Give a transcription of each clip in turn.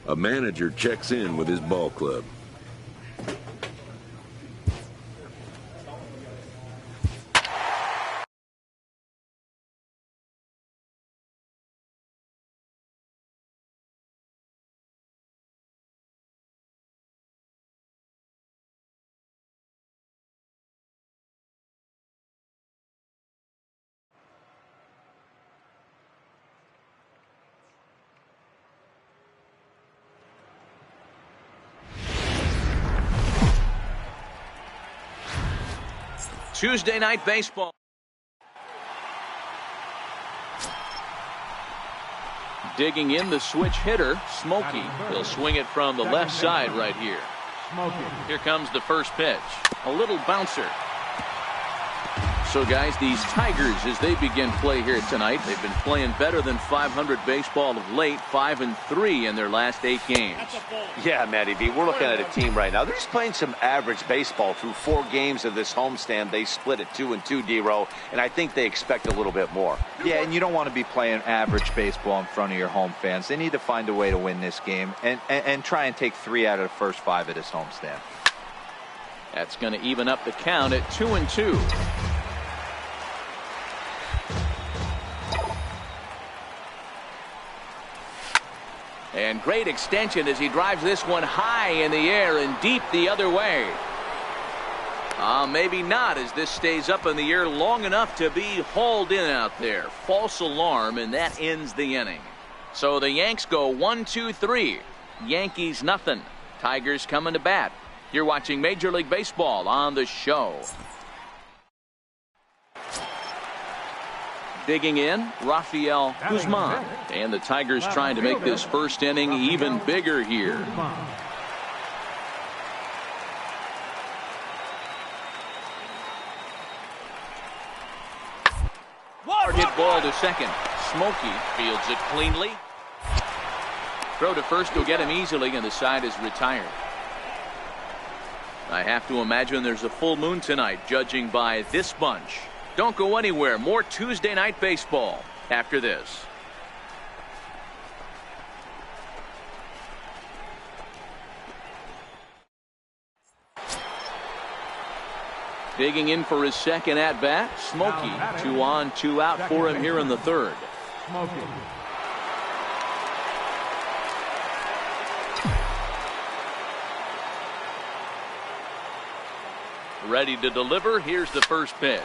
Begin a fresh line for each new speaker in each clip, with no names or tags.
A manager checks in with his ball club.
Tuesday night baseball. Digging in the switch hitter, Smokey. He'll swing it from the left side right here. Here comes the first pitch. A little bouncer. So, guys, these Tigers, as they begin play here tonight, they've been playing better than 500 baseball of late, 5-3 in their last 8 games.
Yeah, Matty B, we're looking at a team right now. They're just playing some average baseball through 4 games of this homestand. They split at 2-2, D-Row, and I think they expect a little bit more.
Yeah, and you don't want to be playing average baseball in front of your home fans. They need to find a way to win this game and try and take 3 out of the first 5 of this homestand.
That's going to even up the count at 2-2. And great extension as he drives this one high in the air and deep the other way. Maybe not, as this stays up in the air long enough to be hauled in out there. False alarm, and that ends the inning. So the Yanks go 1-2-3. Yankees nothing. Tigers coming to bat. You're watching Major League Baseball on the show. Digging in, Rafael Guzman. And the Tigers trying to make this first inning even bigger here. Hard hit ball to second. Smokey fields it cleanly. Throw to first will get him easily, and the side is retired. I have to imagine there's a full moon tonight, judging by this bunch. Don't go anywhere. More Tuesday night baseball after this. Digging in for his second at bat, Smokey. 2 on, 2 out for him here in the third. Ready to deliver. Here's the first pitch.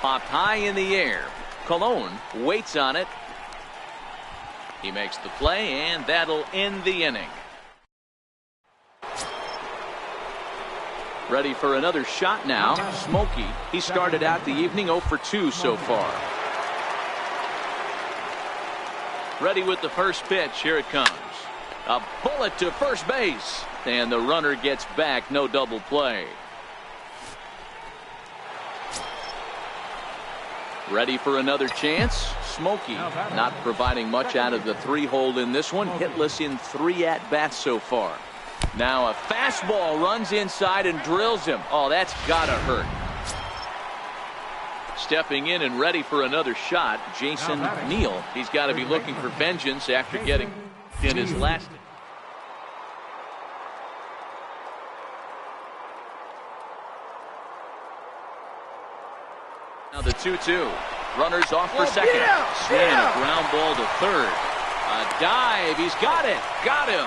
Popped high in the air. Colon waits on it. He makes the play, and that'll end the inning. Ready for another shot now. Smokey. He started out the evening 0 for 2 so far. Ready with the first pitch. Here it comes. A bullet to first base. And the runner gets back. No double play. Ready for another chance. Smokey not providing much out of the 3-hole in this one. Hitless in 3 at-bats so far. Now a fastball runs inside and drills him. Oh, that's gotta hurt. Stepping in and ready for another shot, Jason Neal. He's got to be looking for vengeance after getting in his last. Now the 2-2. Runners off for second. Swinging a ground ball to third. A dive. He's got it. Got him.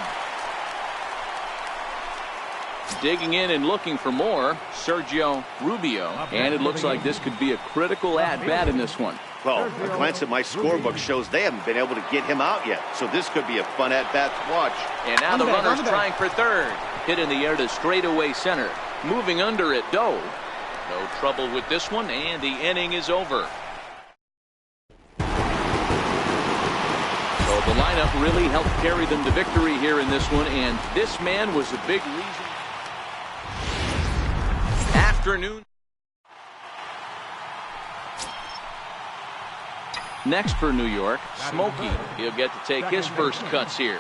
Digging in and looking for more, Sergio Rubio. And it looks like this could be a critical at-bat in this one.
Well, a glance at my scorebook shows they haven't been able to get him out yet. So this could be a fun at-bat to watch.
And now the runner's trying for third. Hit in the air to straightaway center. Moving under at Doe. No trouble with this one, and the inning is over. So the lineup really helped carry them to victory here in this one, and this man was a big reason. Afternoon. Next for New York, Smokey. He'll get to take his first cuts here.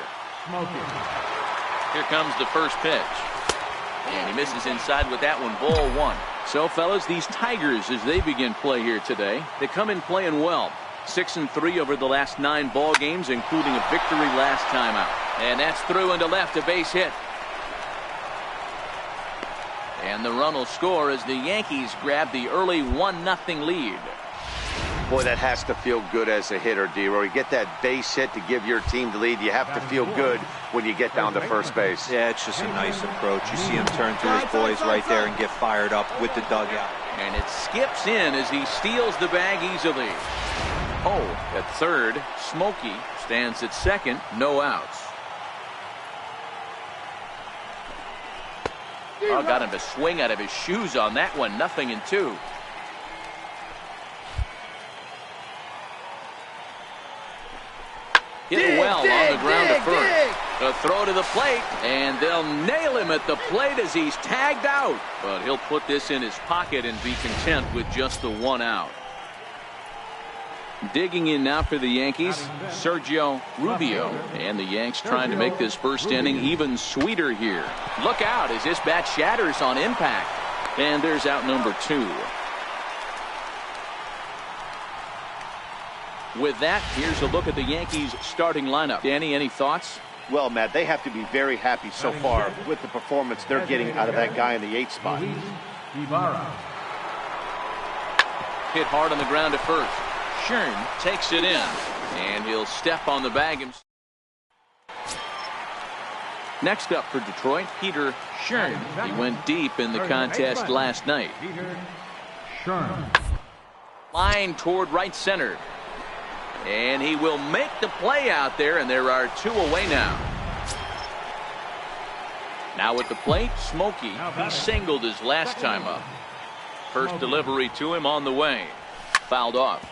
Here comes the first pitch. And he misses inside with that one. Ball one. So, fellas, these Tigers, as they begin play here today, they come in playing well. 6-3 over the last 9 ball games, including a victory last time out. And that's through into left, a base hit. And the run will score as the Yankees grab the early 1-0 lead.
Boy, that has to feel good as a hitter, D-Row. You get that base hit to give your team the lead. You have to feel good when you get down to first base.
Yeah, it's just a nice approach. You see him turn to his boys right there and get fired up with the dugout.
And it skips in as he steals the bag easily. Oh, at third, Smokey stands at second, no outs. Oh, got him to swing out of his shoes on that one. 0-2. Hit well on the ground to first. A throw to the plate, and they'll nail him at the plate as he's tagged out. But he'll put this in his pocket and be content with just the 1 out. Digging in now for the Yankees, Sergio Rubio. And the Yanks trying to make this first inning even sweeter here. Look out as this bat shatters on impact. And there's out number 2. With that, here's a look at the Yankees starting lineup. Danny, any thoughts?
Well, Matt, they have to be very happy so far with the performance they're getting out of that guy in the 8th spot.
Hit hard on the ground at first. Schön takes it in, and he'll step on the bag himself. Next up for Detroit, Peter Schön. He went deep in the contest last night. Line toward right center. And he will make the play out there, and there are 2 away now. Now at the plate, Smokey. He singled his last time up. First delivery to him on the way. Fouled off.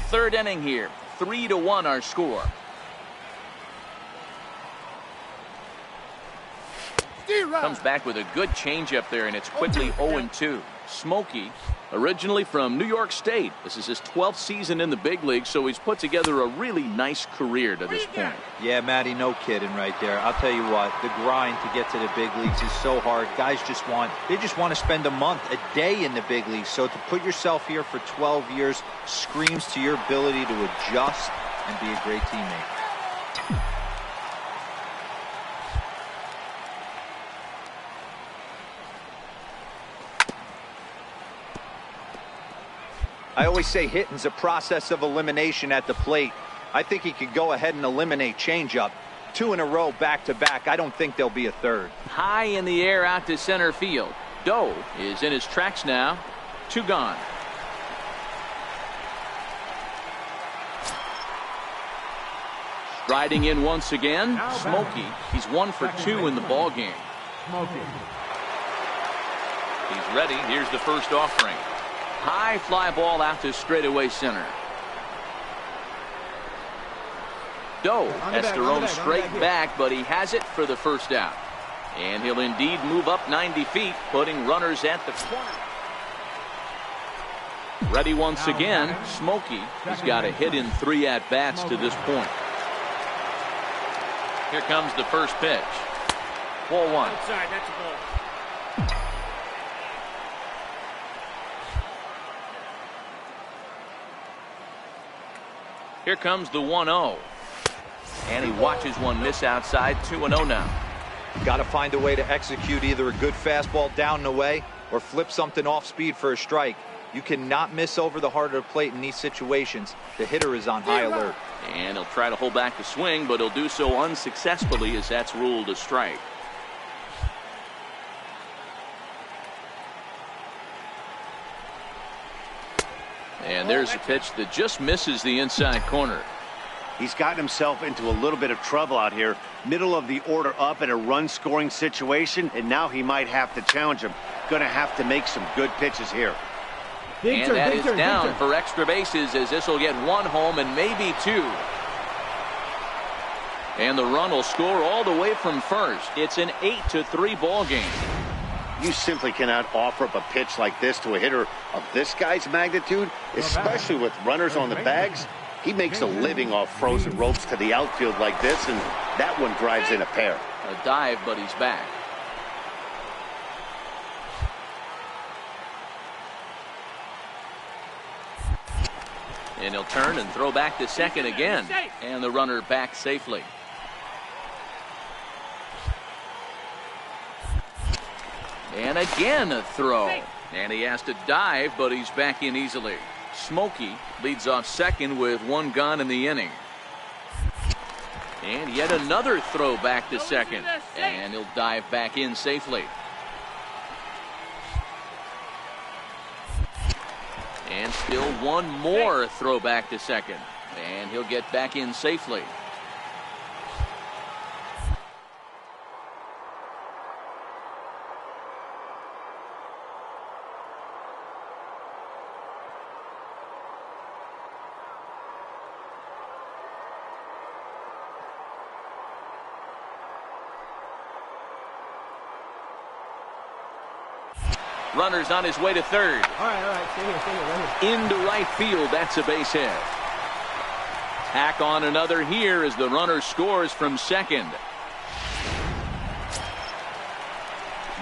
Third inning here. 3-1 our score. Comes back with a good changeup there, and it's quickly 0-2. Smokey, originally from New York State. This is his 12th season in the big league, so he's put together a really nice career to this point.
Yeah, Matty, no kidding right there. I'll tell you what, the grind to get to the big leagues is so hard. Guys just want to spend a month, a day in the big leagues. So to put yourself here for 12 years screams to your ability to adjust and be a great teammate. I always say hitting's a process of elimination at the plate. I think he could go ahead and eliminate changeup. 2 in a row back-to-back. I don't think there'll be a third.
High in the air out to center field. Doe is in his tracks now. 2 gone. Striding in once again, Smokey. He's 1 for 2 in the ball game. He's ready. Here's the first offering. High fly ball out to straightaway center. Doe has to roam straight back, but he has it for the first out. And he'll indeed move up 90 feet, putting runners at the corner. Ready once again, Smokey. He's got a hit in 3 at-bats to this point. Here comes the first pitch. Ball 1.
Outside, that's a ball.
Here comes the 1-0. And he watches one miss outside. 2-0 now.
Got to find a way to execute either a good fastball down and away or flip something off speed for a strike. You cannot miss over the heart of the plate in these situations. The hitter is on high alert.
And he'll try to hold back the swing, but he'll do so unsuccessfully as that's ruled a strike. And there's a pitch that just misses the inside corner.
He's gotten himself into a little bit of trouble out here. Middle of the order up in a run-scoring situation, and now he might have to challenge him. Going to have to make some good pitches here.
And that is down for extra bases as this will get 1 home and maybe 2. And the run will score all the way from first. It's an 8-3 ball game.
You simply cannot offer up a pitch like this to a hitter of this guy's magnitude, especially with runners on the bags. He makes a living off frozen ropes to the outfield like this, and that one drives in a pair.
A dive, but he's back. And he'll turn and throw back to second again. And the runner back safely. And again a throw. And he has to dive, but he's back in easily. Smokey leads off second with one gone in the inning. And yet another throw back to second. And he'll dive back in safely. And still one more throw back to second. And he'll get back in safely. Runner's on his way to third.
All right. Stay here. Right here.
Into right field. That's a base hit. Tack on another here as the runner scores from second.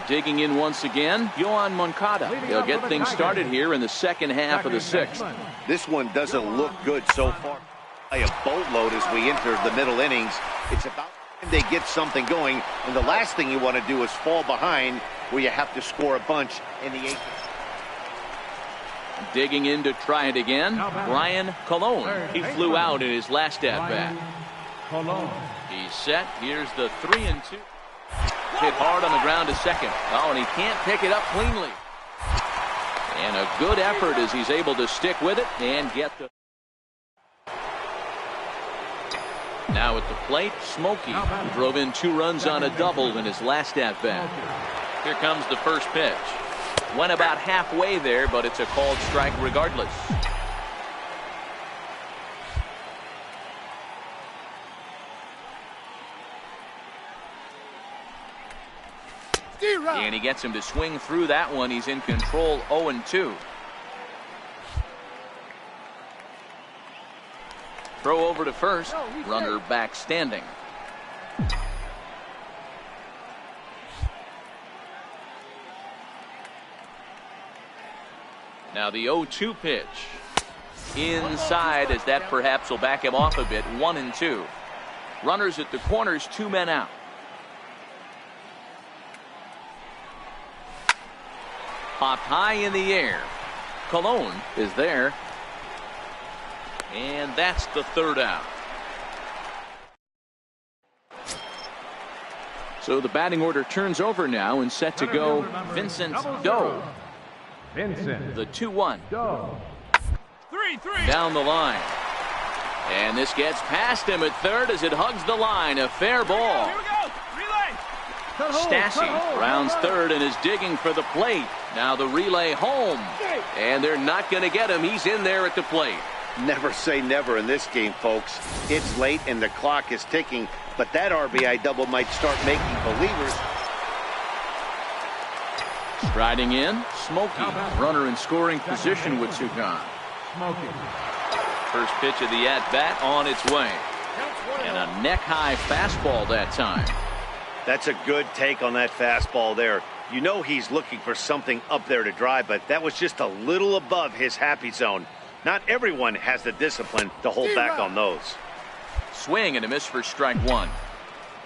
Digging in once again, Yohan Moncada. He'll get things started here in the second half of the sixth.
This one doesn't look good so far. By a boatload as we enter the middle innings. It's about time they get something going, and the last thing you want to do is fall behind where you have to score a bunch in the eighth.
Digging in to try it again, Brian Colon. He flew out in his last at-bat. He's set. Here's the 3-2. Hit hard on the ground to second. Oh, and he can't pick it up cleanly. And a good effort as he's able to stick with it and get the... Now at the plate, Smokey drove in 2 runs on a double in his last at-bat. Here comes the first pitch. Went about halfway there, but it's a called strike regardless. And he gets him to swing through that one. He's in control, 0-2. Throw over to first. Runner back standing. Now the 0-2 pitch. Inside, as that perhaps will back him off a bit. 1-2. Runners at the corners, 2 men out. Popped high in the air. Colon is there. And that's the 3rd out. So the batting order turns over now and set to go Vincent Doe. The 2-1.
3-3.
Down the line. And this gets past him at third as it hugs the line. A fair ball.
Here we go. Relay.
Stassi rounds third and is digging for the plate. Now the relay home. And they're not going to get him. He's in there at the plate.
Never say never in this game, folks. It's late and the clock is ticking, but that RBI double might start making believers.
Striding in, Smokey. Runner in scoring position with 2 gone. First pitch of the at-bat on its way. And a neck-high fastball that time.
That's a good take on that fastball there. You know he's looking for something up there to drive, but that was just a little above his happy zone. Not everyone has the discipline to hold back on those.
Swing and a miss for strike 1.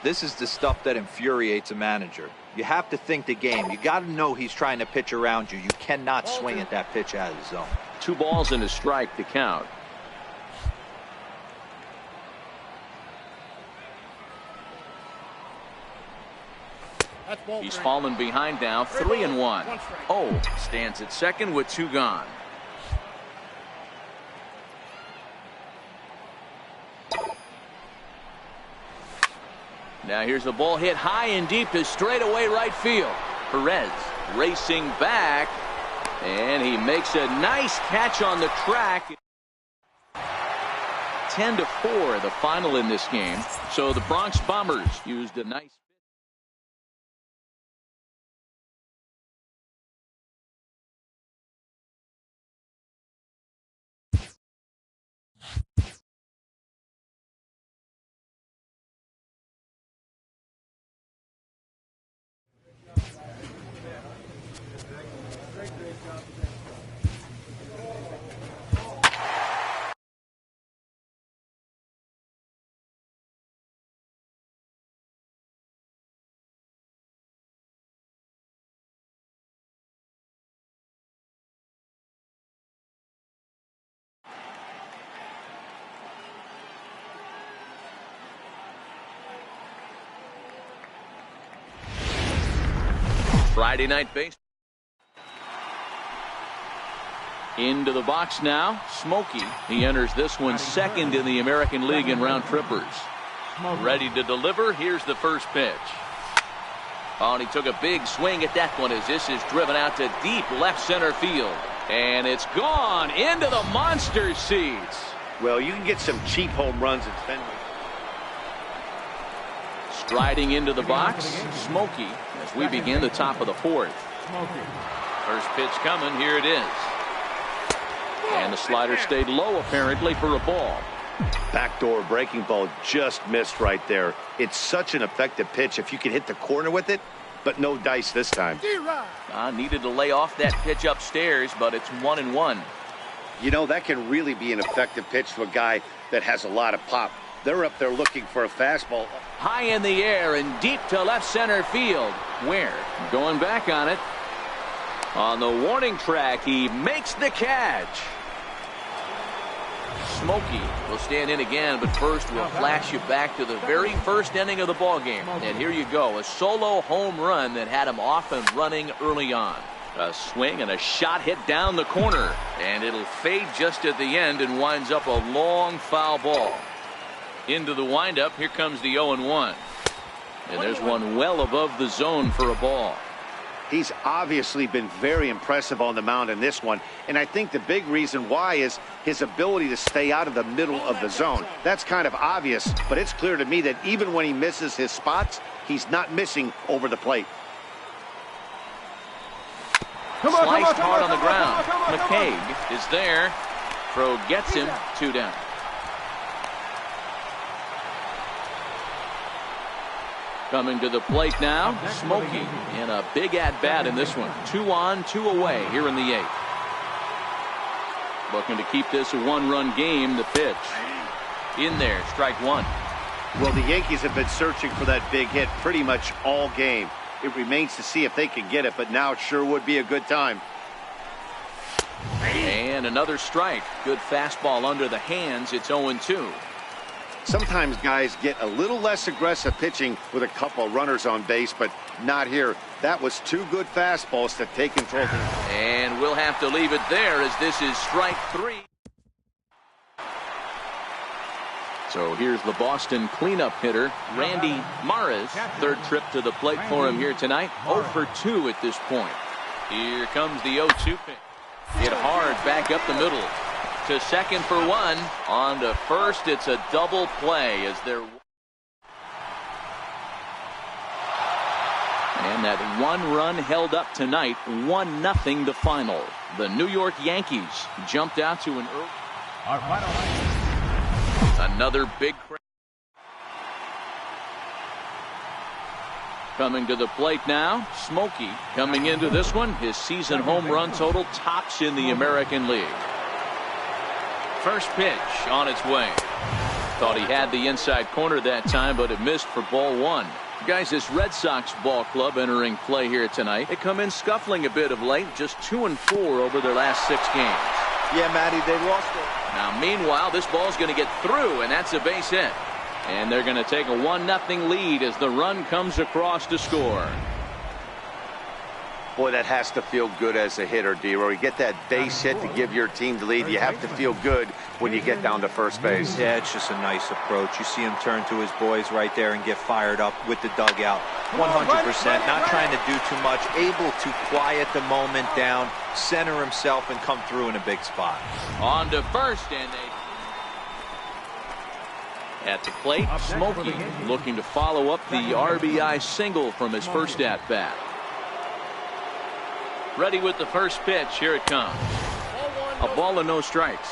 This is the stuff that infuriates a manager. You have to think the game. You got to know he's trying to pitch around you. You cannot swing at that pitch out of the zone.
2 balls and a strike to count. He's fallen behind now, 3-1. Oh, stands at second with 2 gone. Now here's the ball hit high and deep to straightaway right field. Perez racing back, and he makes a nice catch on the track. 10-4 the final in this game. So the Bronx Bombers used a nice Friday night baseball. Into the box now, Smokey. He enters this one second in the American League in round trippers. Ready to deliver. Here's the first pitch. Oh, and he took a big swing at that one as this is driven out to deep left center field. And it's gone into the monster seats.
Well, you can get some cheap home runs at Fenway.
Striding into the box, Smokey, as we begin the top of the fourth. First pitch coming, here it is. And the slider stayed low apparently for a ball.
Backdoor breaking ball just missed right there. It's such an effective pitch if you can hit the corner with it, but no dice this time.
Needed to lay off that pitch upstairs, but it's 1-1.
You know, that can really be an effective pitch to a guy that has a lot of pop. They're up there looking for a fastball.
High in the air and deep to left center field. Where? Going back on it. On the warning track, he makes the catch. Smokey will stand in again, but first we'll flash you back to the very first inning of the ball game. And here you go, a solo home run that had him off and running early on. A swing and a shot hit down the corner, and it'll fade just at the end and winds up a long foul ball. Into the windup, here comes the 0-1. And there's one well above the zone for a ball.
He's obviously been very impressive on the mound in this one, and I think the big reason why is his ability to stay out of the middle of the zone. That's kind of obvious, but it's clear to me that even when he misses his spots, he's not missing over the plate.
Sliced hard on the ground. McCaig is there. Throw gets him, 2 down. Coming to the plate now, Smokey in a big at-bat in this one. 2 on, 2 away here in the 8th. Looking to keep this a 1-run game. The pitch. In there, strike 1.
Well, the Yankees have been searching for that big hit pretty much all game. It remains to see if they can get it, but now it sure would be a good time.
And another strike. Good fastball under the hands. It's 0-2.
Sometimes guys get a little less aggressive pitching with a couple of runners on base, but not here. That was 2 good fastballs to take control.
And we'll have to leave it there as this is strike 3. So here's the Boston cleanup hitter, Randy Maris. Third trip to the plate for him here tonight. 0 for 2 at this point. Here comes the 0-2 pitch. Hit hard back up the middle. To second for 1. On to first, it's a double play as they're. And that 1 run held up tonight, 1-0 the final. The New York Yankees jumped out to an early.
Our final.
Another big crowd. Coming to the plate now, Smokey coming into this one. His season home run total tops in the American League. First pitch on its way. Thought he had the inside corner that time, but it missed for ball 1. Guys, this Red Sox ball club entering play here tonight. They come in scuffling a bit of late, just 2-4 over their last 6 games.
Yeah, Matty, they lost it.
Now, meanwhile, this ball's going to get through, and that's a base hit. And they're going to take a 1-0 lead as the run comes across to score.
Boy, that has to feel good as a hitter, D-Row. You get that base hit to give your team the lead. You have to feel good when you get down to first base.
Yeah, it's just a nice approach. You see him turn to his boys right there and get fired up with the dugout. 100%, not trying to do too much, able to quiet the moment down, center himself, and come through in a big spot.
On to first, and they. At the plate, Smokey looking to follow up the RBI single from his first at-bat. Ready with the first pitch. Here it comes. A ball and no strikes.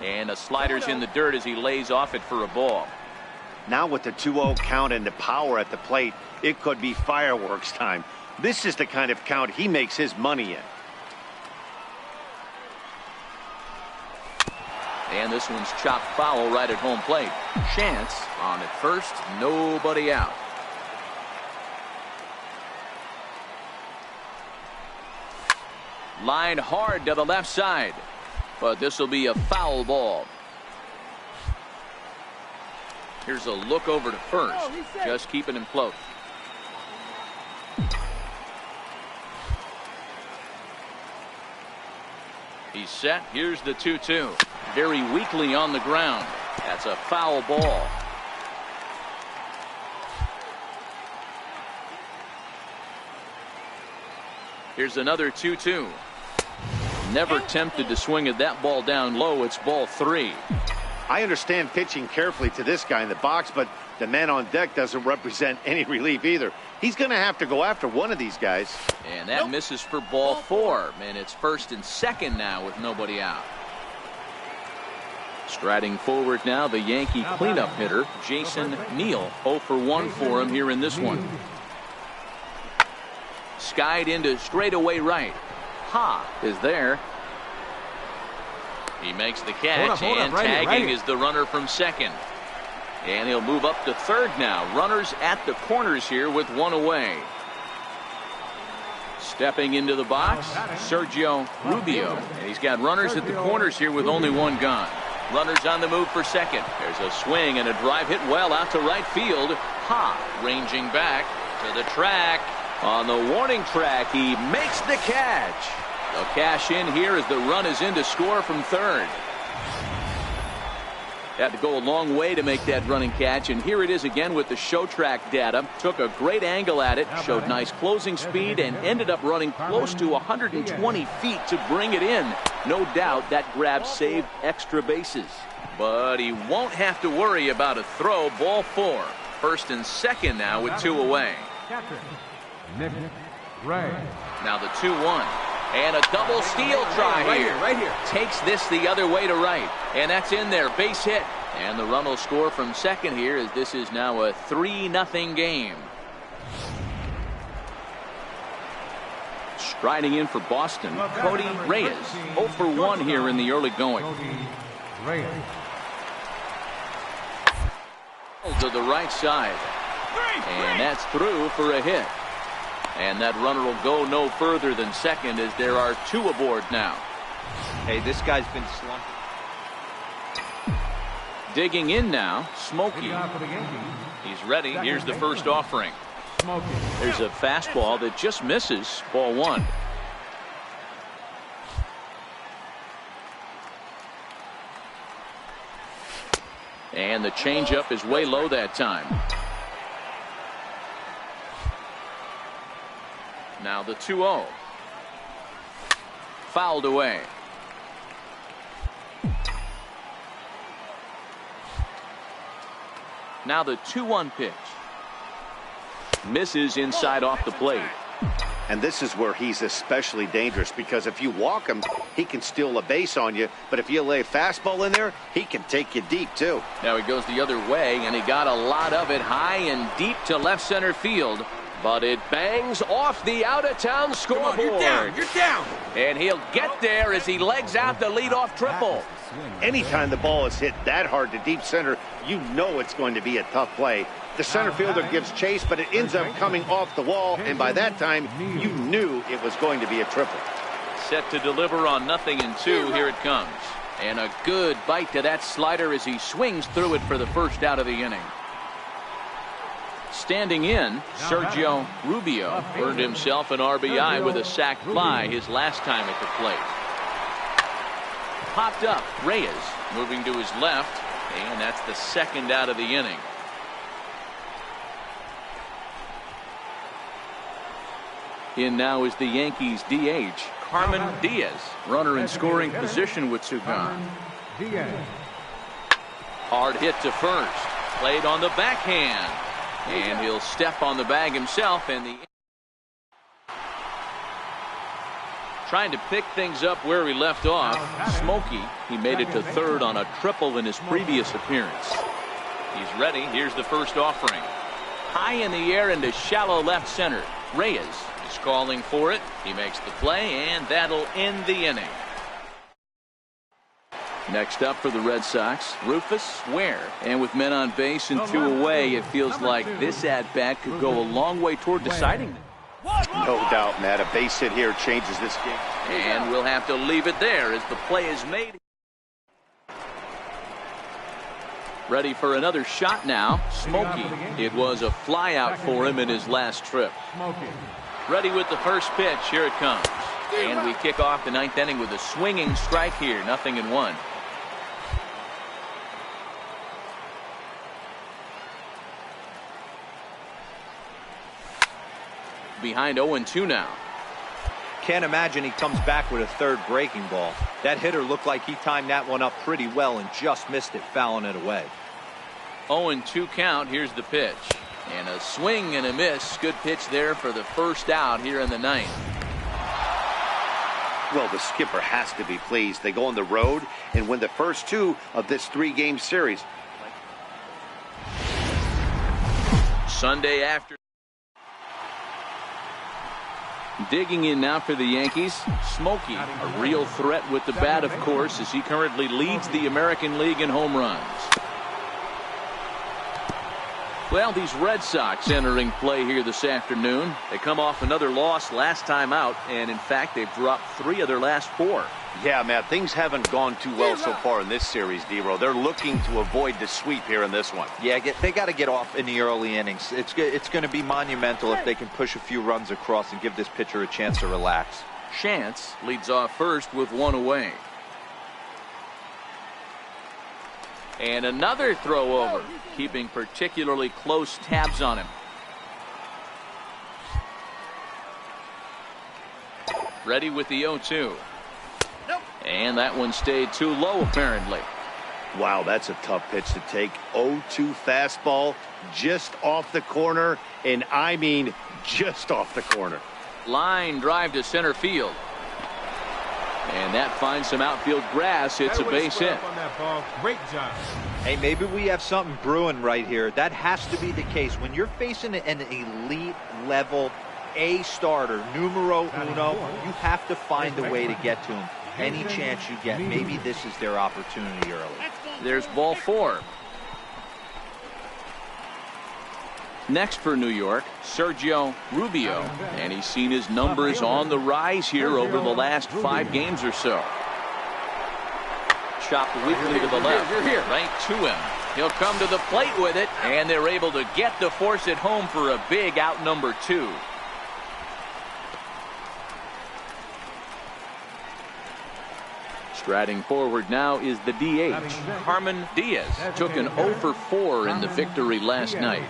And a slider's in the dirt as he lays off it for a ball.
Now with the 2-0 count and the power at the plate, it could be fireworks time. This is the kind of count he makes his money in.
And this one's chopped foul right at home plate. Chance on at first, nobody out. Line hard to the left side, but this will be a foul ball. Here's a look over to first, just keeping him close. He's set. Here's the 2-2. Very weakly on the ground. That's a foul ball. Here's another 2-2. Never tempted to swing at that ball down low. It's ball 3.
I understand pitching carefully to this guy in the box, but the man on deck doesn't represent any relief either. He's going to have to go after one of these guys.
And that misses for ball 4. And it's first and second now with nobody out. Striding forward now, the Yankee cleanup hitter, Jason Neal. 0 for 1 for him here in this one. Skied into straightaway right. Ha is there. He makes the catch, and tagging is the runner from second. And he'll move up to third now. Runners at the corners here with one away. Stepping into the box, Sergio Rubio. And he's got runners at the corners here with only one gone. Runners on the move for second. There's a swing and a drive hit well out to right field. Ha, ranging back to the track. On the warning track, he makes the catch. They'll cash in here as the run is in to score from third. Had to go a long way to make that running catch, and here it is again with the show track data. Took a great angle at it, showed nice closing speed, and ended up running close to 120 feet to bring it in. No doubt that grab saved extra bases. But he won't have to worry about a throw. Ball 4. First and second now with 2 away. Now the 2-1. And a double steal try here.
Right here.
Takes this the other way to right. And that's in there. Base hit. And the run will score from second here as this is now a 3-0 game. Striding in for Boston, Cody Reyes. 0 for 1 here in the early going. To the right side. And that's through for a hit. And that runner will go no further than second as there are 2 aboard now.
Hey, this guy's been slumping.
Digging in now, Smokey. He's ready. Here's the first offering. There's a fastball that just misses. Ball 1. And the changeup is way low that time. Now the 2-0. Fouled away. Now the 2-1 pitch. Misses inside off the plate.
And this is where he's especially dangerous, because if you walk him, he can steal a base on you. But if you lay a fastball in there, he can take you deep, too.
Now he goes the other way, and he got a lot of it high and deep to left center field. But it bangs off the out-of-town scoreboard.
You're down. You're down.
And he'll get there as he legs out the leadoff triple.
Anytime the ball is hit that hard to deep center, you know it's going to be a tough play. The center fielder gives chase, but it ends up coming off the wall, and by that time, you knew it was going to be a triple.
Set to deliver on 0-2. Here it comes. And a good bite to that slider as he swings through it for the first out of the inning. Standing in, Sergio Rubio earned himself an RBI with a sac fly his last time at the plate. Popped up, Reyes moving to his left, and that's the second out of the inning. In now is the Yankees DH, Carmen Diaz, runner in scoring position with Sugan. Hard hit to first, played on the backhand. And he'll step on the bag himself, and the Trying to pick things up where he left off. Smokey, he made it to third on a triple in his previous appearance. He's ready. Here's the first offering. High in the air into shallow left center. Reyes is calling for it. He makes the play, and that'll end the inning. Next up for the Red Sox, Rufus Ware. And with men on base and 2 away, it feels like this at-bat could go a long way toward deciding.
No doubt, Matt. A base hit here changes this game.
And we'll have to leave it there as the play is made. Ready for another shot now. Smokey. It was a fly out for him in his last trip. Ready with the first pitch. Here it comes. And we kick off the 9th inning with a swinging strike here. 0-1. Behind 0-2 now.
Can't imagine he comes back with a third breaking ball. That hitter looked like he timed that one up pretty well and just missed it, fouling it away.
0-2 count. Here's the pitch. And a swing and a miss. Good pitch there for the first out here in the 9th.
Well, the skipper has to be pleased. They go on the road and win the first 2 of this 3-game series.
Sunday after. Digging in now for the Yankees, Smokey, a real threat with the bat, of course, as he currently leads the American League in home runs. Well, these Red Sox entering play here this afternoon. They come off another loss last time out, and in fact, they've dropped 3 of their last 4.
Yeah, Matt, things haven't gone too well so far in this series, D-Row. They're looking to avoid the sweep here in this one.
Yeah, they got to get off in the early innings. It's going to be monumental if they can push a few runs across and give this pitcher a chance to relax.
Chance leads off first with 1 away. And another throw over, keeping particularly close tabs on him. Ready with the 0-2. And that one stayed too low, apparently.
Wow, that's a tough pitch to take. 0-2 fastball, just off the corner, and I mean just off the corner.
Line drive to center field. And that finds some outfield grass. It's a base hit.
Great job.
Hey, maybe we have something brewing right here. That has to be the case. When you're facing an elite level A starter, numero uno, you have to find a way to get to him. Any chance you get, maybe this is their opportunity early.
There's ball 4. Next for New York, Sergio Rubio, and he's seen his numbers on the rise here over the last 5 games or so. Chopped weakly to the left, right to him. He'll come to the plate with it, and they're able to get the force at home for a big out number 2. Striding forward now is the DH. Harmon Diaz took an 0 for 4 in the victory last night.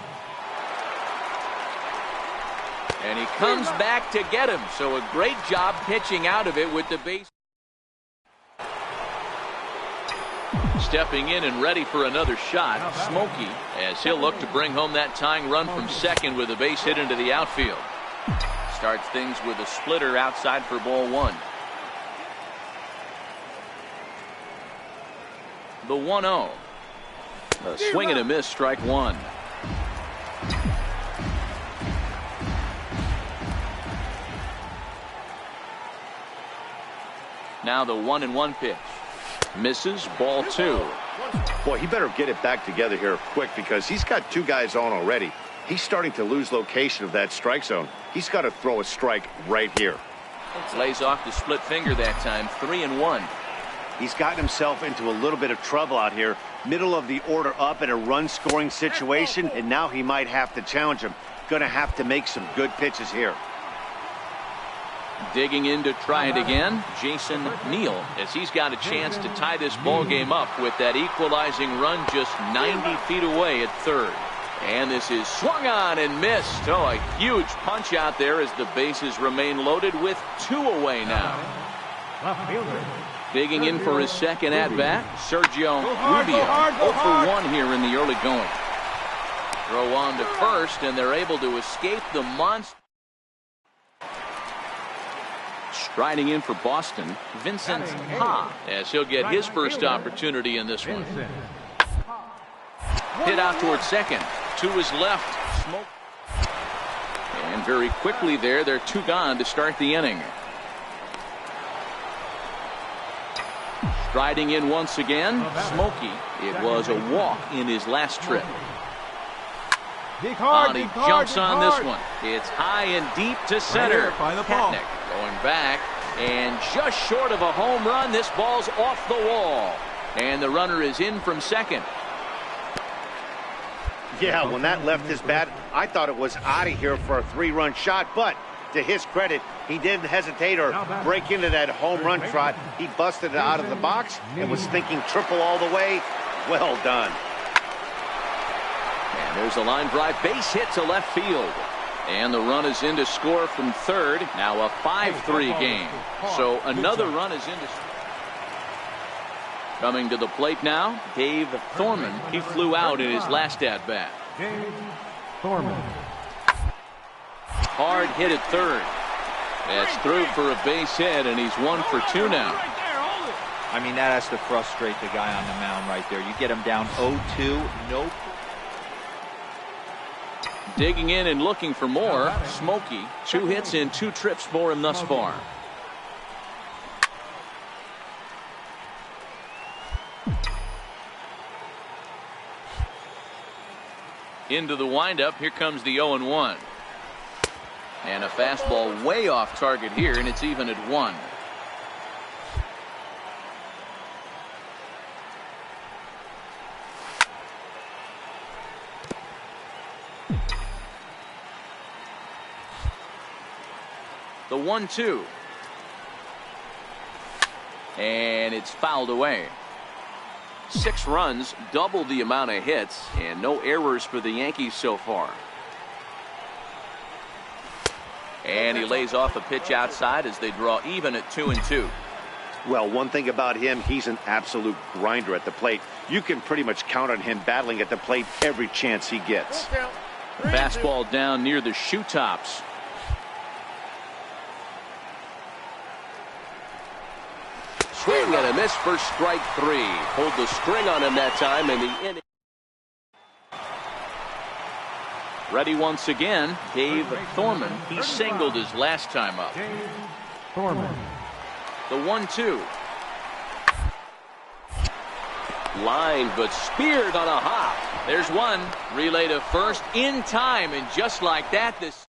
And he comes back to get him. So a great job pitching out of it with the base. Stepping in and ready for another shot, Smokey, as he'll look to bring home that tying run from second with a base hit into the outfield. Starts things with a splitter outside for ball 1. The 1-0. A swing and a miss, strike 1. Now the 1-1 pitch. Misses, ball 2.
Boy, he better get it back together here quick because he's got 2 guys on already. He's starting to lose location of that strike zone. He's got to throw a strike right here.
Lays off the split finger that time. 3-1.
He's gotten himself into a little bit of trouble out here. Middle of the order up in a run-scoring situation, and now he might have to challenge him. Going to have to make some good pitches here.
Digging in to try it again, Jason Neal, as he's got a chance to tie this ball game up with that equalizing run just 90 feet away at third. And this is swung on and missed. Oh, a huge punch out there as the bases remain loaded with 2 away now. Digging in for his second at-bat, Sergio Rubio. 0 for 1 here in the early going. Throw on to first, and they're able to escape the monster. Riding in for Boston, Vincent Ha, as he'll get his first opportunity in this one. Hit out towards second. To his left. Smoke. And very quickly they're two gone to start the inning. Striding in once again, Smokey. It was a walk in his last trip. He jumps on this one. It's high and deep to center. Katnick going back, and just short of a home run. This ball's off the wall, and the runner is in from second.
Yeah, when that left his bat, I thought it was out of here for a 3-run shot, but to his credit, he didn't hesitate or break into that home run trot. He busted it out of the box and was thinking triple all the way. Well done.
And there's a line drive base hit to left field. And the run is in to score from third. Now a 5-3 game. So another run is in to score. Coming to the plate now, Dave Thorman. He flew out in his last at-bat.
Dave Thorman.
Hard hit at third. That's through for a base hit, and he's 1 for 2 now.
I mean, that has to frustrate the guy on the mound right there. You get him down 0-2, no.
Digging in and looking for more, Smokey. 2 hits and 2 trips for him thus far. Into the windup. Here comes the 0-1. And a fastball way off target here, and it's even at 1. The 1-2. And it's fouled away. 6 runs, double the amount of hits, and no errors for the Yankees so far. And he lays off a pitch outside as they draw even at 2-2.
Well, one thing about him, he's an absolute grinder at the plate. You can pretty much count on him battling at the plate every chance he gets.
Fastball down near the shoe tops. Swing and a miss for strike 3. Pulled the string on him that time in the inning. Ready once again, Dave Thorman. He singled his last time up.
Dave Thorman.
The 1-2. Line, but speared on a hop. There's one. Relay to first in time, and just like that, this.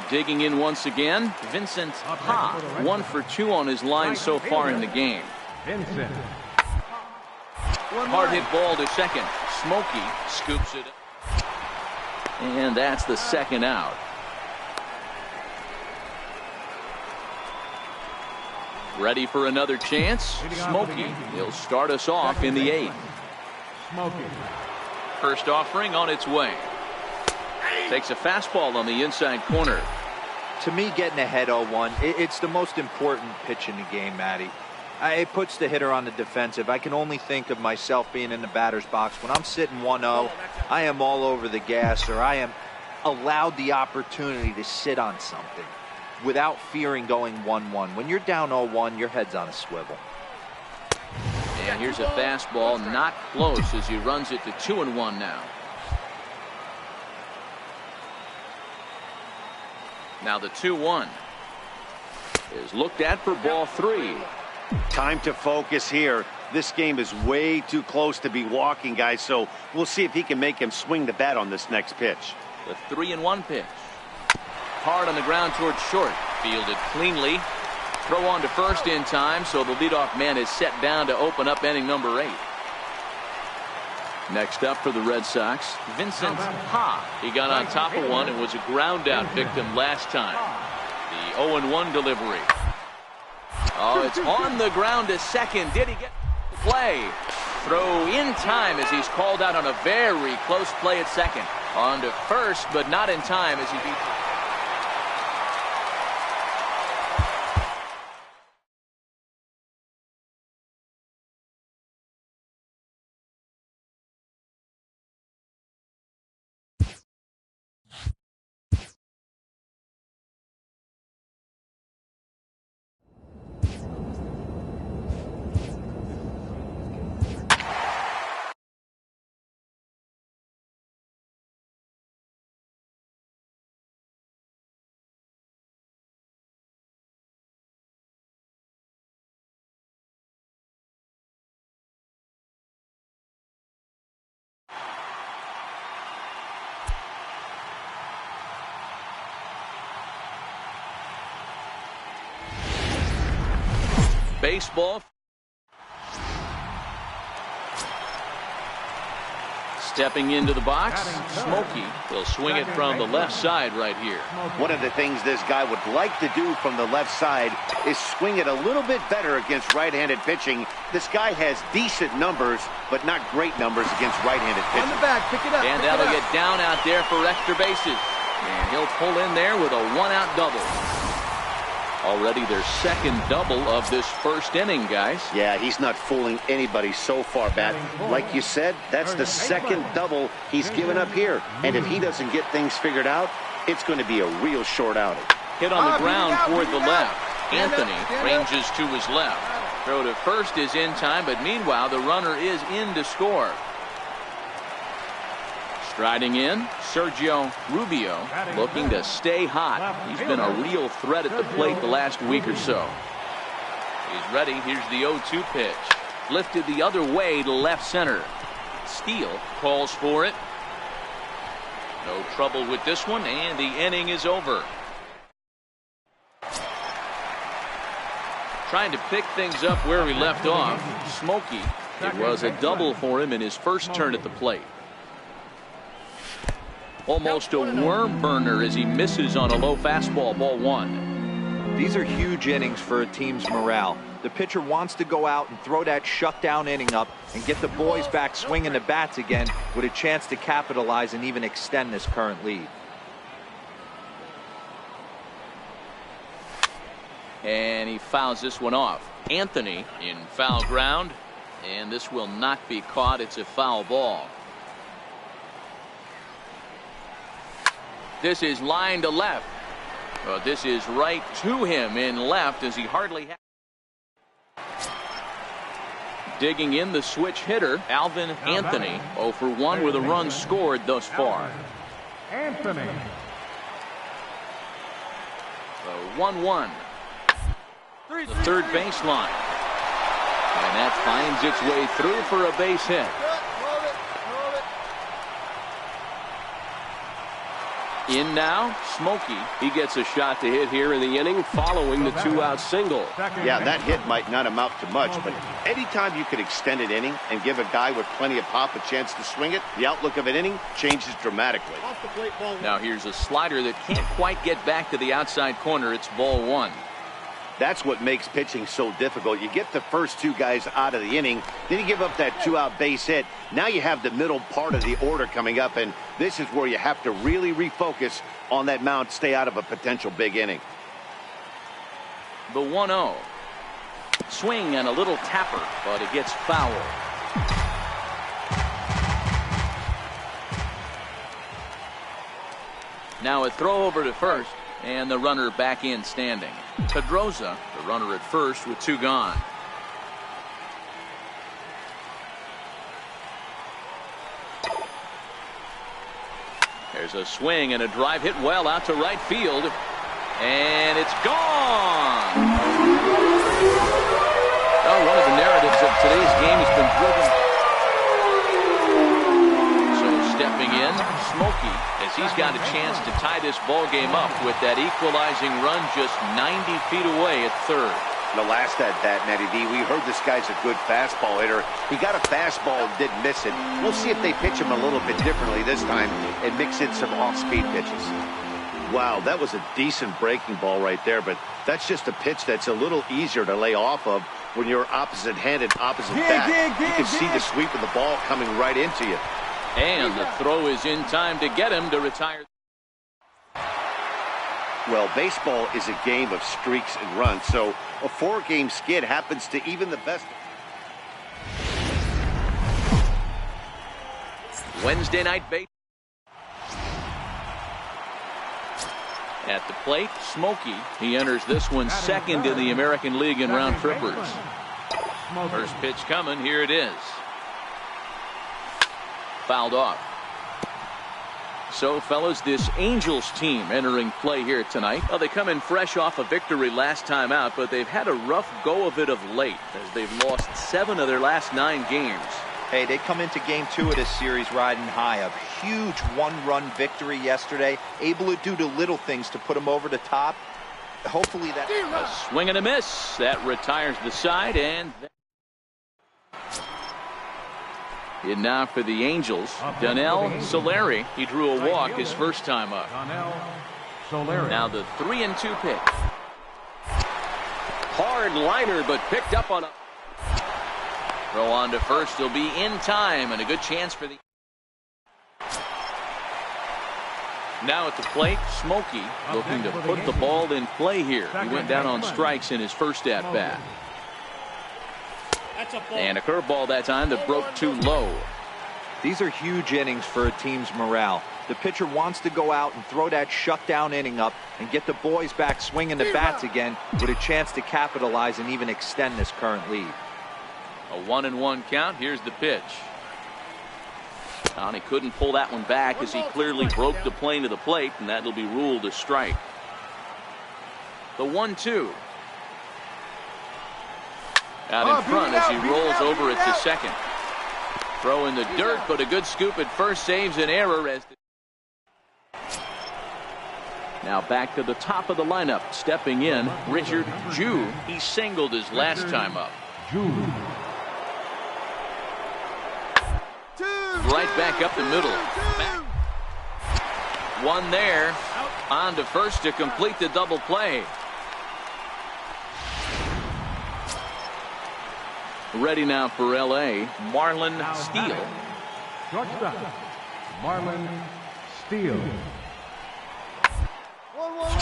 Digging in once again, Vincent Ha. 1 for 2 on his line so far in the game.
Vincent.
Hard hit ball to second. Smokey scoops it. And that's the second out. Ready for another chance? Smokey. He'll start us off in the 8th.
Smokey.
First offering on its way. Takes a fastball on the inside corner.
To me, getting ahead 0-1, it's the most important pitch in the game, Matty. It puts the hitter on the defensive. I can only think of myself being in the batter's box. When I'm sitting 1-0, I am all over the gas, or I am allowed the opportunity to sit on something without fearing going 1-1. When you're down 0-1, your head's on a swivel.
And here's a fastball, not close, as he runs it to 2-1 now. Now the 2-1 is looked at for ball 3.
Time to focus here. This game is way too close to be walking, guys, so we'll see if he can make him swing the bat on this next pitch.
The 3-1 pitch. Hard on the ground towards short. Fielded cleanly. Throw on to first in time, so the leadoff man is set down to open up inning number 8. Next up for the Red Sox, Vincent Ha. He got on top of one and was a ground out victim last time. The 0-1 delivery. Oh, it's on the ground to second. Did he get the play? Throw in time as he's called out on a very close play at second. On to first, but not in time as he beats. Baseball. Stepping into the box, Smokey will swing it from the left side right here.
One of the things this guy would like to do from the left side is swing it a little bit better against right-handed pitching. This guy has decent numbers, but not great numbers against right-handed pitching.
On the back, pick it up.
And that'll get down out there for extra bases. And he'll pull in there with a one-out double. Already their second double of this first inning, guys.
Yeah, he's not fooling anybody so far, Matt. Like you said, that's the second double he's given up here. And if he doesn't get things figured out, it's going to be a real short outing.
Hit on the ground toward the left. Anthony ranges to his left. Throw to first is in time, but meanwhile the runner is in to score. Striding in, Sergio Rubio, looking to stay hot. He's been a real threat at the plate the last week or so. He's ready. Here's the 0-2 pitch. Lifted the other way to left center. Steele calls for it. No trouble with this one, and the inning is over. Trying to pick things up where we left off. Smokey, it was a double for him in his first turn at the plate. Almost a worm burner as he misses on a low fastball, ball one.
These are huge innings for a team's morale. The pitcher wants to go out and throw that shutdown inning up and get the boys back swinging the bats again with a chance to capitalize and even extend this current lead.
And he fouls this one off. Anthony in foul ground, and this will not be caught. It's a foul ball. This is line to left. Well, this is right to him in left as he hardly has. Digging in the switch hitter, Alvin Anthony, 0 for 1 with a run scored thus far.
Anthony.
The 1-1. The third baseline. And that finds its way through for a base hit. In now, Smokey. He gets a shot to hit here in the inning following the 2-out single.
Yeah, that hit might not amount to much, but anytime you can extend an inning and give a guy with plenty of pop a chance to swing it, the outlook of an inning changes dramatically.
Now here's a slider that can't quite get back to the outside corner. It's ball one.
That's what makes pitching so difficult. You get the first two guys out of the inning, then you give up that 2-out base hit. Now you have the middle part of the order coming up, and this is where you have to really refocus on that mound, stay out of a potential big inning.
The 1-0. Swing and a little tapper, but it gets foul. Now a throw over to first, and the runner back in standing. Pedroza, the runner at first with 2 gone. There's a swing and a drive hit well out to right field. And it's gone. Oh, one of the narratives of today's game has been driven. So stepping in, Smokey, as he's got a chance to tie this ball game up with that equalizing run just 90 feet away at third.
The last at bat, Matty D, we heard this guy's a good fastball hitter. He got a fastball and didn't miss it. We'll see if they pitch him a little bit differently this time and mix in some off-speed pitches. Wow, that was a decent breaking ball right there, but that's just a pitch that's a little easier to lay off of when you're opposite-handed, opposite bat. You can see the sweep of the ball coming right into you.
And the throw is in time to get him to retire.
Well, baseball is a game of streaks and runs, so a 4-game skid happens to even the best.
Wednesday night baseball. At the plate, Smokey. He enters this one second in the American League in round trippers. First pitch coming. Here it is. Fouled off. So, fellas, this Angels team entering play here tonight. Well, they come in fresh off a victory last time out, but they've had a rough go of it of late as they've lost 7 of their last 9 games.
Hey, they come into game 2 of this series riding high. A huge 1-run victory yesterday, able to do the little things to put them over the top. hopefully that...
A swing and a miss. That retires the side. And in now for the Angels, Donnell Solari. He drew a walk his first time up. Now the 3-2 pitch. Hard liner, but picked up on a throw on to first. He'll be in time, and a good chance for the... Now at the plate, Smokey looking to put the ball in play here. He went down on strikes in his first at-bat. And a curveball that time that broke too low.
These are huge innings for a team's morale. The pitcher wants to go out and throw that shutdown inning up and get the boys back swinging the bats again with a chance to capitalize and even extend this current lead.
A 1-1 count. Here's the pitch. He couldn't pull that one back as he clearly broke the plane to the plate, and that'll be ruled a strike. The 1-2. Out in front as he rolls over it to second. Throw in the dirt, but a good scoop at first saves an error. As now back to the top of the lineup. Stepping in, Richard Jew. He singled his last time up. Right back up the middle. One there. On to first to complete the double play. Ready now for L.A. Marlon Steele.
Marlon Steele.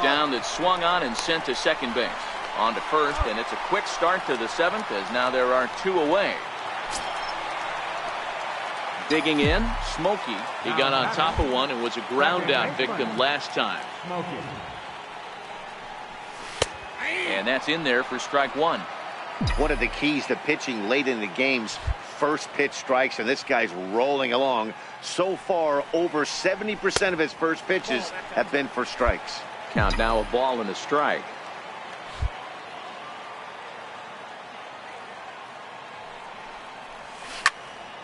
Down that swung on and sent to second base. On to first, and it's a quick start to the seventh as now there are two away. Digging in, Smokey. He got on top of one and was a ground out victim last time. And that's in there for strike one.
One of the keys to pitching late in the game's first pitch strikes, and this guy's rolling along. So far, over 70% of his first pitches have been for strikes.
Count now, a ball and a strike.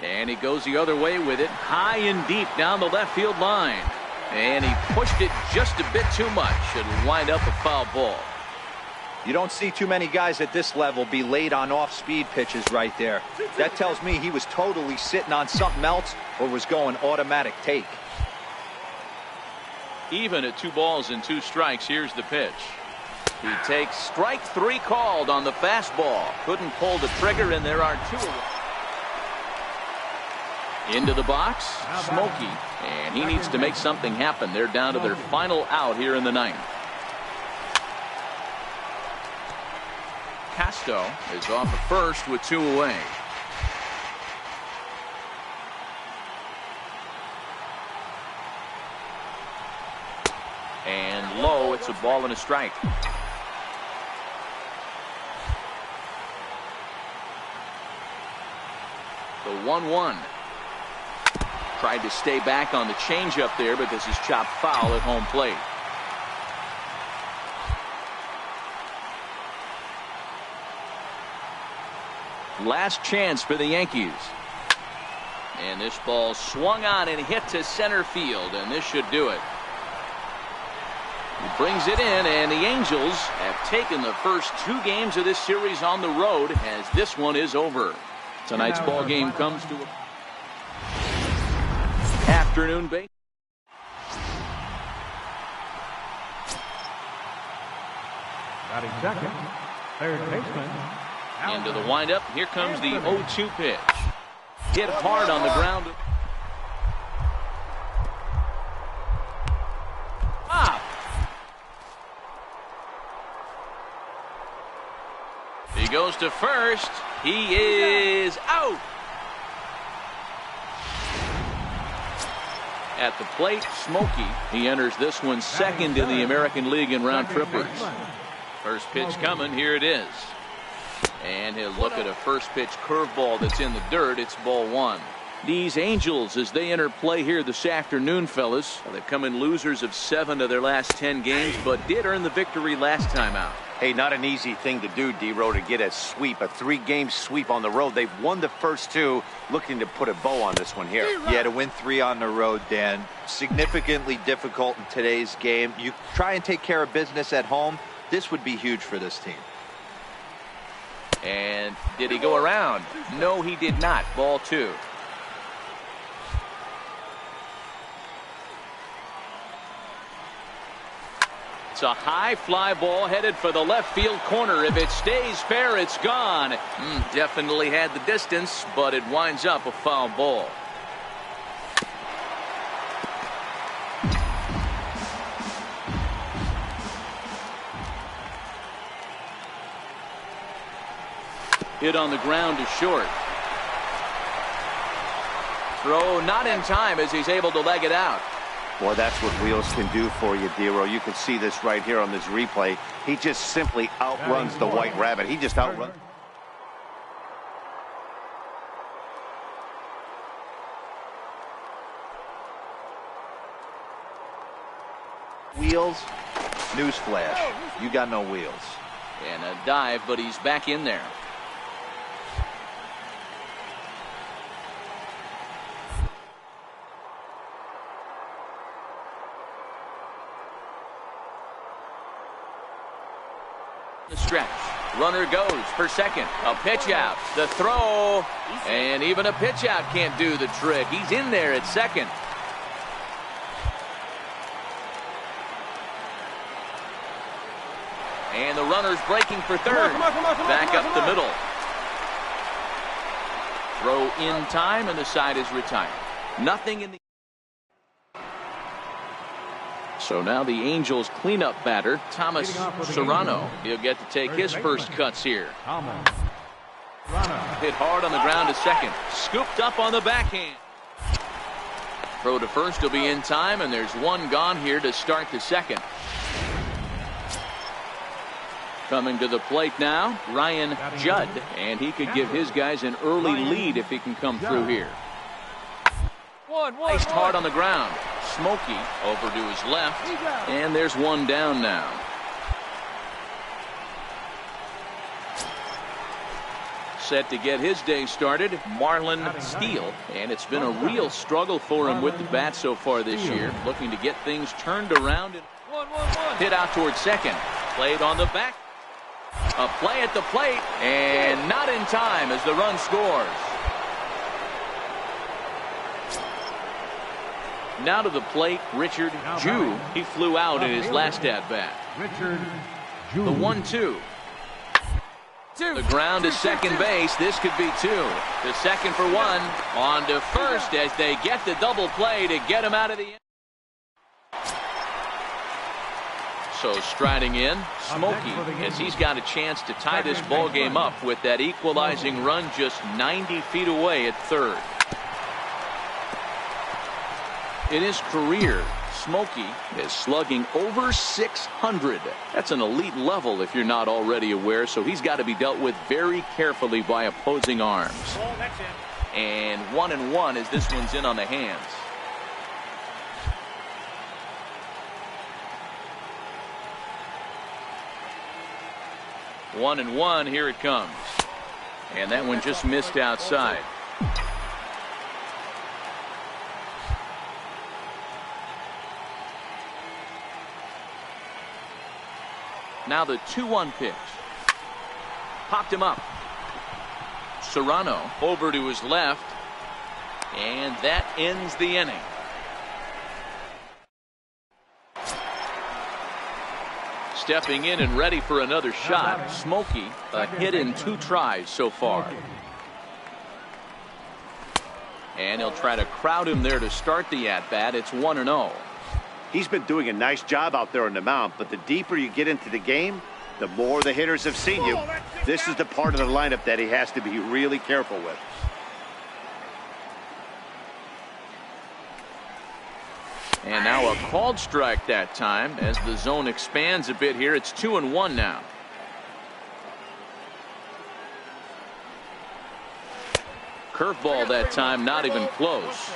And he goes the other way with it, high and deep down the left field line. And he pushed it just a bit too much. It'll wind up a foul ball.
You don't see too many guys at this level be late on off-speed pitches right there. That tells me he was totally sitting on something else or was going automatic take.
Even at 2 balls and 2 strikes, here's the pitch. He takes strike 3 called on the fastball. Couldn't pull the trigger, and there are 2 away. Into the box, Smokey, and he needs to make something happen. They're down to their final out here in the ninth. Casto is off at first with 2 away. And low, it's a ball and a strike. The 1-1. Tried to stay back on the changeup there, but this is chopped foul at home plate. Last chance for the Yankees. And this ball swung on and hit to center field, and this should do it. He brings it in, and the Angels have taken the first 2 games of this series on the road as this one is over. Tonight's ball game comes to a afternoon base.
Batting second, third baseman.
Into the windup. Here comes the 0-2 pitch. Hit hard on the ground. Up. He goes to first. He is out. At the plate, Smokey. He enters this one second in the American League in round trippers. First pitch coming. Here it is. And he'll look at a first pitch curveball that's in the dirt. It's ball 1. These Angels, as they enter play here this afternoon, fellas, they've come in losers of 7 of their last 10 games, but did earn the victory last time out.
Hey, not an easy thing to do, D-Row, to get a sweep, a 3-game sweep on the road. They've won the first 2, looking to put a bow on this one here.
Yeah, to win 3 on the road, Dan, significantly difficult in today's game. You try and take care of business at home. this would be huge for this team.
And did he go around? No, he did not. Ball 2. It's a high fly ball headed for the left field corner. If it stays fair, it's gone. Definitely had the distance, but it winds up a foul ball. Hit on the ground to short. Throw not in time as he's able to leg it out.
Boy, that's what Wheels can do for you, Dero. You can see this right here on this replay. He just simply outruns the White Rabbit. He just outruns.
Wheels, newsflash, you got no wheels.
And a dive, but he's back in there. The stretch. Runner goes for second. A pitch out. The throw. And even a pitch out can't do the trick. He's in there at second. And the runner's breaking for third. Back up the middle. Throw in time, and the side is retired. Nothing in the. So now the Angels cleanup batter, Thomas Serrano. He'll get to take his first cuts here. Hit hard on the ground to second. Scooped up on the backhand. Throw to first will be in time, and there's one gone here to start the second. Coming to the plate now, Ryan Judd, and he could give his guys an early lead if he can come through here. Iced hard on the ground. Smokey over to his left, and there's one down now. Set to get his day started, Marlon Steele, and it's been a real struggle for him with the bat so far this year, looking to get things turned around. Hit out towards second, played on the back. A play at the plate, and not in time as the run scores. Now to the plate, Richard Jew. He flew out in his last at-bat. The 1-2. The ground to second base. This could be two. The second for one. On to first as they get the double play to get him out of the end. So striding in, Smokey, as he's got a chance to tie this ball game up with that equalizing run just 90 feet away at third. In his career, Smokey is slugging over 600. That's an elite level if you're not already aware, so he's got to be dealt with very carefully by opposing arms. And 1-1 as this one's in on the hands. One and one, here it comes. And that one just missed outside. Now the 2-1 pitch. Popped him up. Serrano over to his left. And that ends the inning. Stepping in and ready for another shot. Smokey, a hit in 2 tries so far. And he'll try to crowd him there to start the at-bat. It's 1-0.
He's been doing a nice job out there on the mound, but the deeper you get into the game, the more the hitters have seen you. This is the part of the lineup that he has to be really careful with.
And now a called strike that time as the zone expands a bit here. It's 2-1 now. Curveball that time, not even close.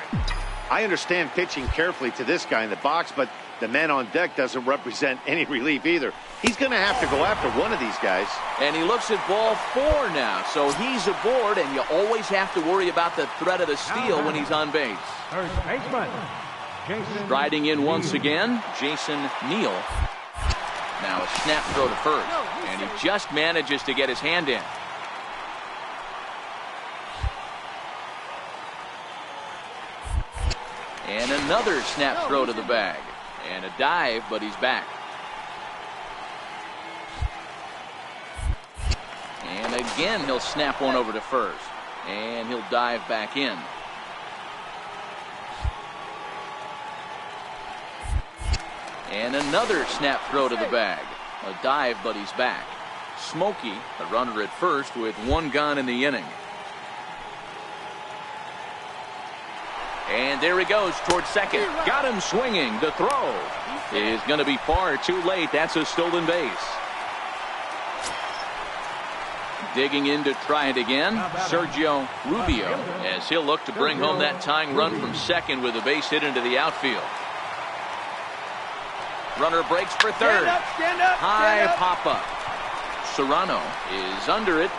I understand pitching carefully to this guy in the box, but the man on deck doesn't represent any relief either. He's going to have to go after one of these guys.
And he looks at ball 4 now, so he's aboard, and you always have to worry about the threat of the steal when he's on base.
First baseman, Jason.
Striding in once again, Jason Neal. Now a snap throw to first, and he just manages to get his hand in. And another snap throw to the bag. And a dive, but he's back. And again, he'll snap one over to first. And he'll dive back in. And another snap throw to the bag. A dive, but he's back. Smokey, the runner at first, with one gone in the inning. And there he goes towards second. Got him swinging. The throw is going to be far too late. That's a stolen base. Digging in to try it again, Sergio Rubio, as he'll look to bring home that tying run from second with a base hit into the outfield. Runner breaks for third.
Stand up,
High pop up. Serrano is under it.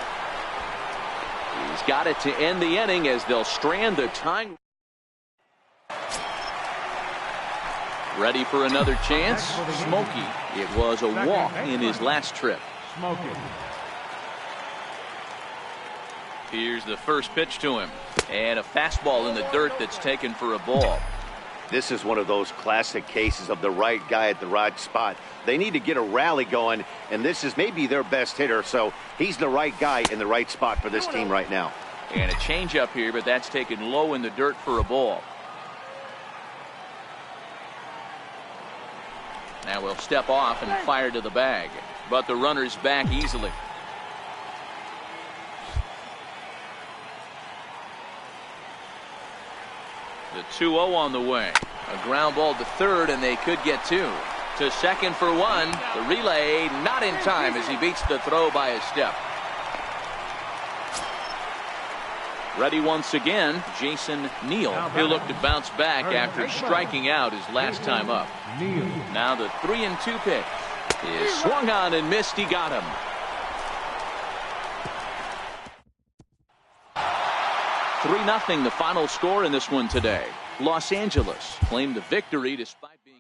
He's got it to end the inning as they'll strand the tying. Ready for another chance. Smokey. It was a walk in his last trip.
Smokey.
Here's the first pitch to him. And a fastball in the dirt that's taken for a ball.
This is one of those classic cases of the right guy at the right spot. They need to get a rally going, and this is maybe their best hitter, so he's the right guy in the right spot for this team right now.
And a changeup here, but that's taken low in the dirt for a ball. Now we'll step off and fire to the bag, but the runner's back easily. The 2-0 on the way. A ground ball to third, and they could get two. To second for one. The relay not in time as he beats the throw by a step. Ready once again, Jason Neal. He'll look to bounce back after striking out his last time up. Now the 3-2 pitch is swung on and missed. He got him. (3-0) the final score in this one today. Los Angeles claimed the victory despite being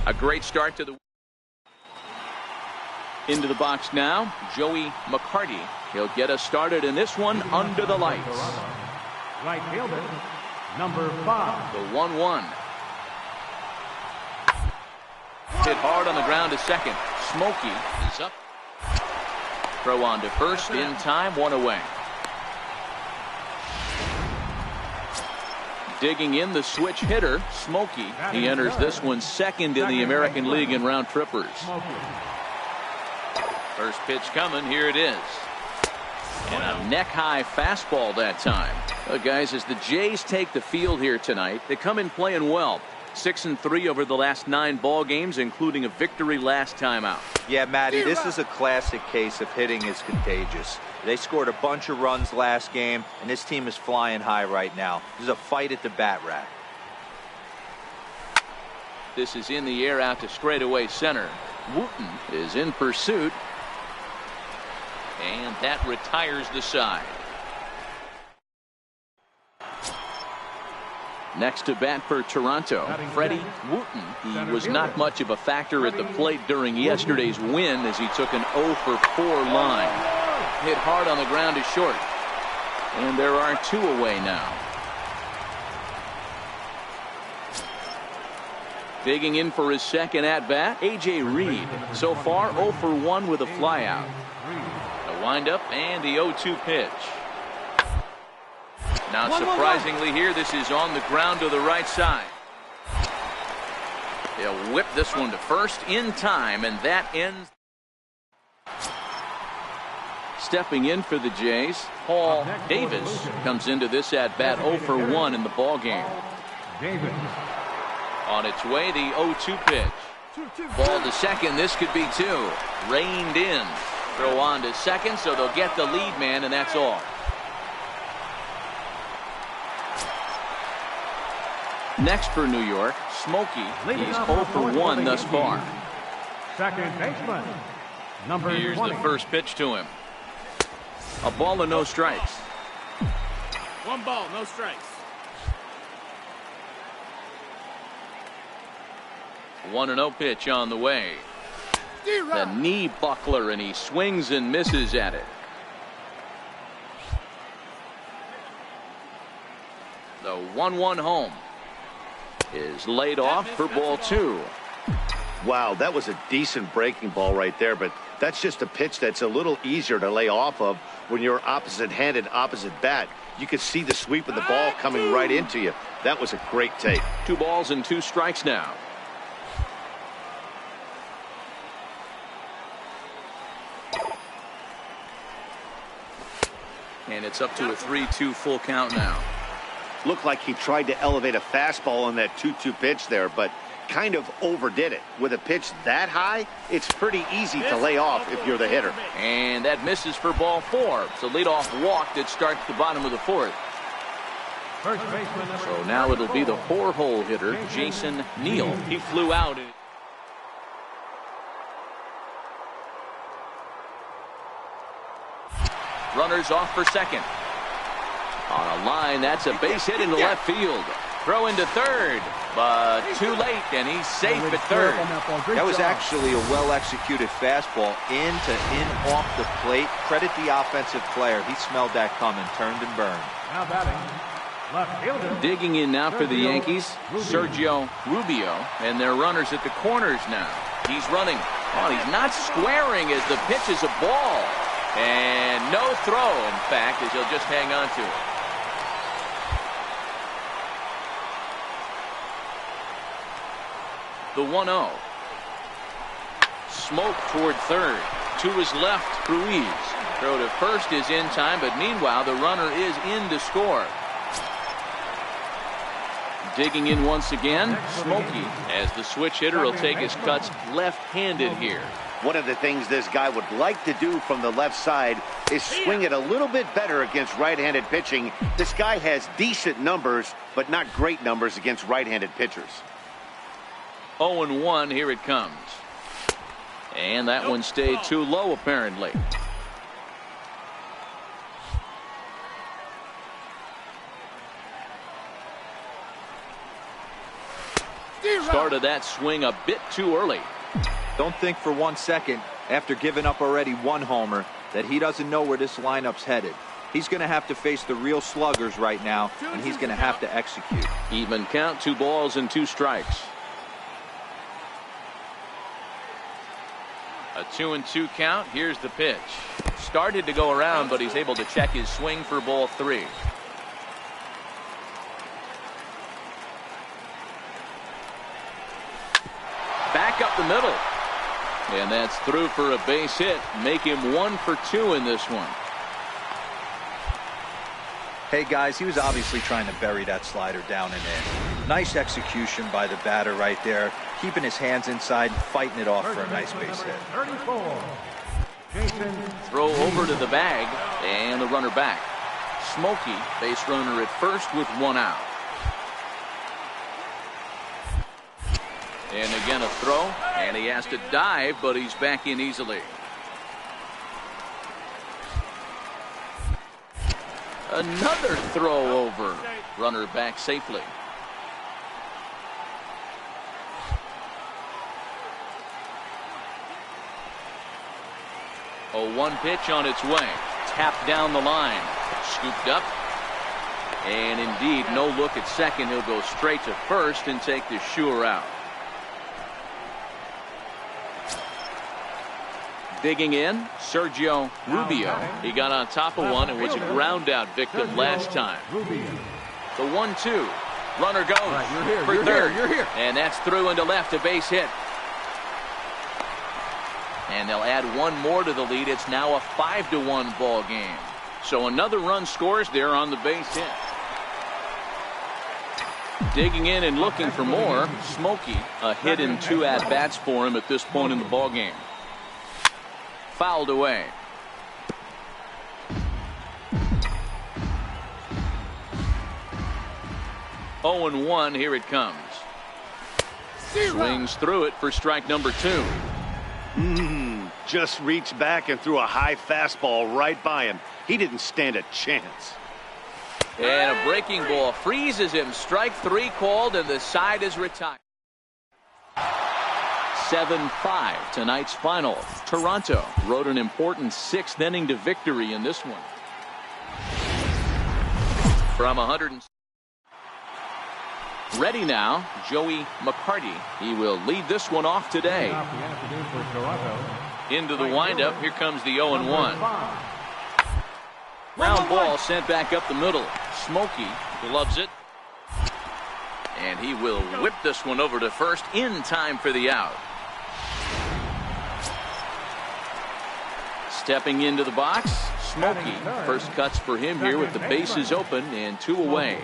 a great start to the into the box now. Joey McCarty. He'll get us started in this one under the lights.
Right fielder, number 5.
The 1-1. Hit hard on the ground to second. Smokey is up. Throw on to first in time. One away. Digging in the switch hitter, Smokey. He enters this one second in the American League in round trippers. First pitch coming. Here it is. And a neck-high fastball that time. Well, guys, as the Jays take the field here tonight, they come in playing well. 6-3 over the last 9 ball games, including a victory last time out.
Yeah, Matty, this is a classic case of hitting is contagious. They scored a bunch of runs last game, and this team is flying high right now. There's a fight at the bat rack.
This is in the air out to straightaway center. Wooten is in pursuit. And that retires the side. Next to bat for Toronto, Freddie Wooten. He was not much of a factor at the plate during yesterday's win as he took an 0-for-4 line. Hit hard on the ground to short. And there are 2 away now. Digging in for his second at-bat, A.J. Reed. So far 0-for-1 with a flyout. A windup and the 0-2 pitch. Now surprisingly here, this is on the ground to the right side. He'll whip this one to first in time, and that ends. Stepping in for the Jays, Paul Davis comes into this at bat 0 for 1 in the ball game. On its way, the 0-2 pitch. Ball to second. This could be 2. Reined in. Throw on to second, so they'll get the lead man, and that's all. Next for New York, Smokey. He's 0 for 1 thus far.
Second baseman, number 20.
Here's the first pitch to him. A ball and no strikes.
1 ball, no strikes.
1-0 pitch on the way. The knee buckler, and he swings and misses at it. The 1-1 home is laid off for ball 2.
Wow, that was a decent breaking ball right there, but that's just a pitch that's a little easier to lay off of when you're opposite-handed, opposite bat. You could see the sweep of the ball coming right into you. That was a great take.
2 balls and 2 strikes now. And it's up to a 3-2 full count now.
Looked like he tried to elevate a fastball on that 2-2 pitch there, but kind of overdid it. With a pitch that high, it's pretty easy to lay off if you're the hitter.
And that misses for ball 4. It's a leadoff walk that starts the bottom of the 4th.
First baseman,
so now it'll be the 4-hole hitter, Jason Neal. He flew out. Runners off for second. On a line, that's a base hit into left field. Throw into third, but too late, and he's safe at third.
That was actually a well-executed fastball in off the plate. Credit the offensive player. He smelled that coming, turned and burned.
Now batting, left fielder.
Digging in now for the Yankees, Sergio Rubio, and their runners at the corners now. He's running. Oh, he's not squaring as the pitch is a ball. And no throw, in fact, as he'll just hang on to it. The 1-0. Smoke toward third. To his left, Ruiz. Throw to first is in time, but meanwhile, the runner is in to score. Digging in once again, Smokey, as the switch hitter will take his cuts left-handed here.
One of the things this guy would like to do from the left side is swing it a little bit better against right-handed pitching. This guy has decent numbers, but not great numbers against right-handed pitchers.
0-1, here it comes. And that one stayed too low, apparently. Started that swing a bit too early.
Don't think for 1 second, after giving up already 1 homer, that he doesn't know where this lineup's headed. He's going to have to face the real sluggers right now, and he's going to have to execute.
Even count, 2 balls and 2 strikes. A 2-2 count. Here's the pitch. Started to go around, but he's able to check his swing for ball 3. Back up the middle. And that's through for a base hit. Make him 1 for 2 in this one.
Hey guys, he was obviously trying to bury that slider down and in. Nice execution by the batter right there, keeping his hands inside and fighting it off for a nice base hit.
34. Jason.
Throw over to the bag, and the runner back. Smokey, base runner at first with 1 out. And again a throw, and he has to dive, but he's back in easily. Another throw over. Runner back safely. A 1 pitch on its way. Tapped down the line. Scooped up. And indeed, no look at second. He'll go straight to first and take the sure out. Digging in, Sergio Rubio. He got on top of one and was a ground out victim last time. The 1-2. Runner goes for third. You're here. And that's through into left, a base hit. And they'll add one more to the lead. It's now a 5-1 ball game. So another run scores there on the base hit. Digging in and looking for more. Smokey, a hit and 2 at-bats for him at this point in the ball game. Fouled away. Oh and 1, here it comes. Swings through it for strike number 2.
Just reached back and threw a high fastball right by him. He didn't stand a chance.
And a breaking ball freezes him. Strike 3 called, and the side is retired. 7-5 tonight's final. Toronto rode an important 6th inning to victory in this one. From 100. Ready now, Joey McCarty. He will lead this one off today. Into the windup. Here comes the 0-1. Ground ball sent back up the middle. Smokey gloves it. And he will whip this one over to first in time for the out. Stepping into the box, Smokey. First cuts for him here with the bases open and 2 away.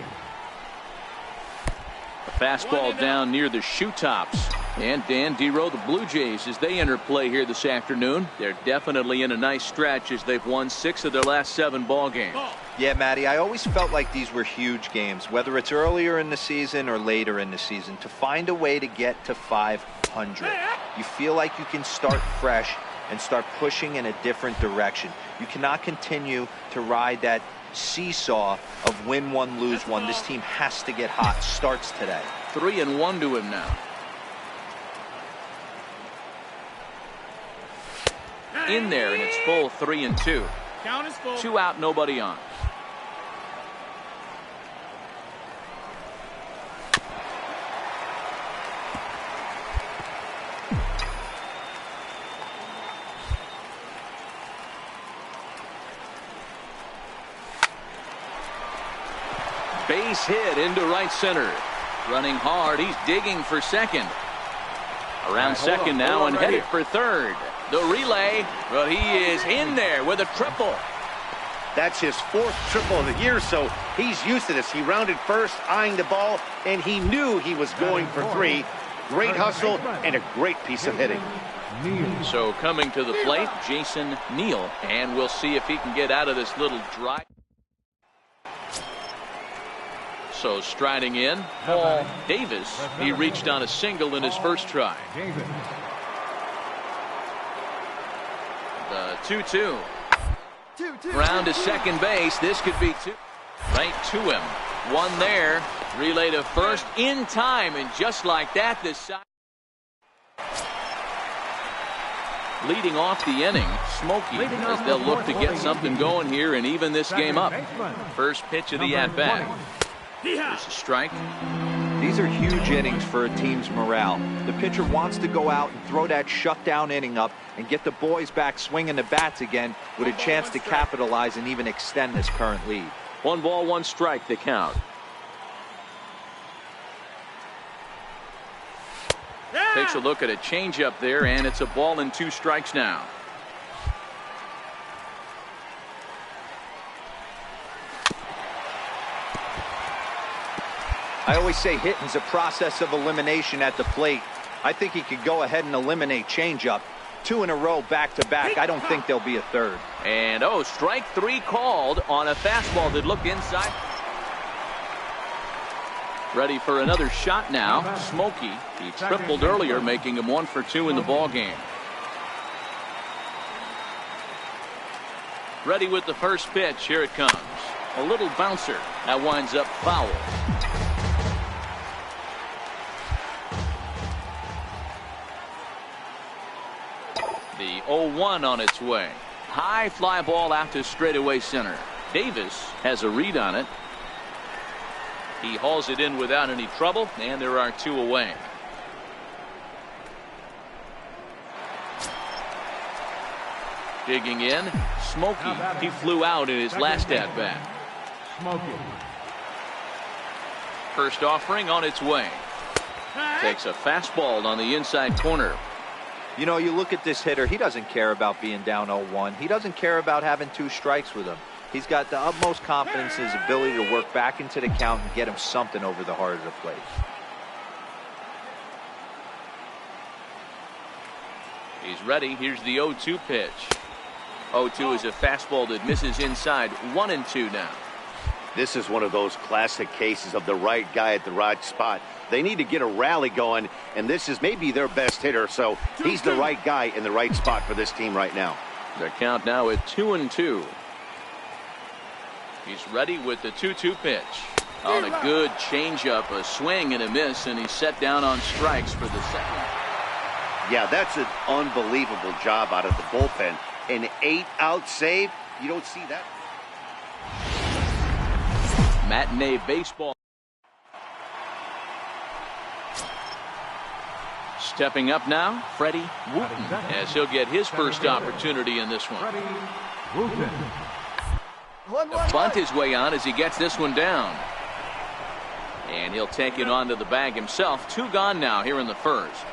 A fastball down near the shoe tops. And Dan Dero, the Blue Jays, as they enter play here this afternoon, they're definitely in a nice stretch as they've won 6 of their last 7 ball games.
Yeah, Matty, I always felt like these were huge games, whether it's earlier in the season or later in the season. To find a way to get to 500, you feel like you can start fresh and start pushing in a different direction. You cannot continue to ride that seesaw of win one, lose one. This team has to get hot. Starts today.
3-1 to him now. In there, and it's full 3-2.
Count is full.
2 out, nobody on. Base hit into right center. Running hard, he's digging for second. Around second now and headed for third. The relay, but he is in there with a triple.
That's his 4th triple of the year, so he's used to this. He rounded first, eyeing the ball, and he knew he was going for 3. Great hustle and a great piece of hitting.
So coming to the plate, Jason Neal, and we'll see if he can get out of this little dry. So striding in, Paul Davis. He reached on a single in his first try. The 2-2. Round to second base. This could be 2. Right to him. 1 there. Relay to first in time. And just like that, this side. Leading off the inning, Smokey, as they'll look to get something going here and even this game up. First pitch of the at-bat. There's a strike.
These are huge innings for a team's morale. The pitcher wants to go out and throw that shutdown inning up and get the boys back swinging the bats again with a chance to capitalize and even extend this current lead.
1 ball, 1 strike, the count. Takes a look at a changeup there, and it's a ball and 2 strikes now.
I always say hitting's a process of elimination at the plate. I think he could go ahead and eliminate changeup. 2 in a row back-to-back. I don't think there'll be a third.
And strike 3 called on a fastball that looked inside. Ready for another shot now. Smokey, he tripled earlier, making him 1 for 2 in the ball game. Ready with the first pitch. Here it comes. A little bouncer that winds up foul. The 0-1 on its way. High fly ball out to straightaway center. Davis has a read on it. He hauls it in without any trouble, and there are 2 away. Digging in, Smokey. He flew out in his last at bat. First offering on its way. Takes a fastball on the inside corner.
You know, you look at this hitter, he doesn't care about being down 0-1. He doesn't care about having 2 strikes with him. He's got the utmost confidence in his ability to work back into the count and get him something over the heart of the plate.
He's ready. Here's the 0-2 pitch. 0-2 is a fastball that misses inside. 1-2 now.
This is one of those classic cases of the right guy at the right spot. They need to get a rally going, and this is maybe their best hitter, so he's the right guy in the right spot for this team right now.
The count now at 2-2. He's ready with the 2-2 pitch. On a good changeup, a swing and a miss, and he's set down on strikes for the second.
Yeah, that's an unbelievable job out of the bullpen. An 8-out save, you don't see that.
Matinee baseball. Stepping up now, Freddie Wooten, as he'll get his first opportunity in this one. A bunt his way on as he gets this one down. And he'll take it onto the bag himself. 2 gone now here in the first.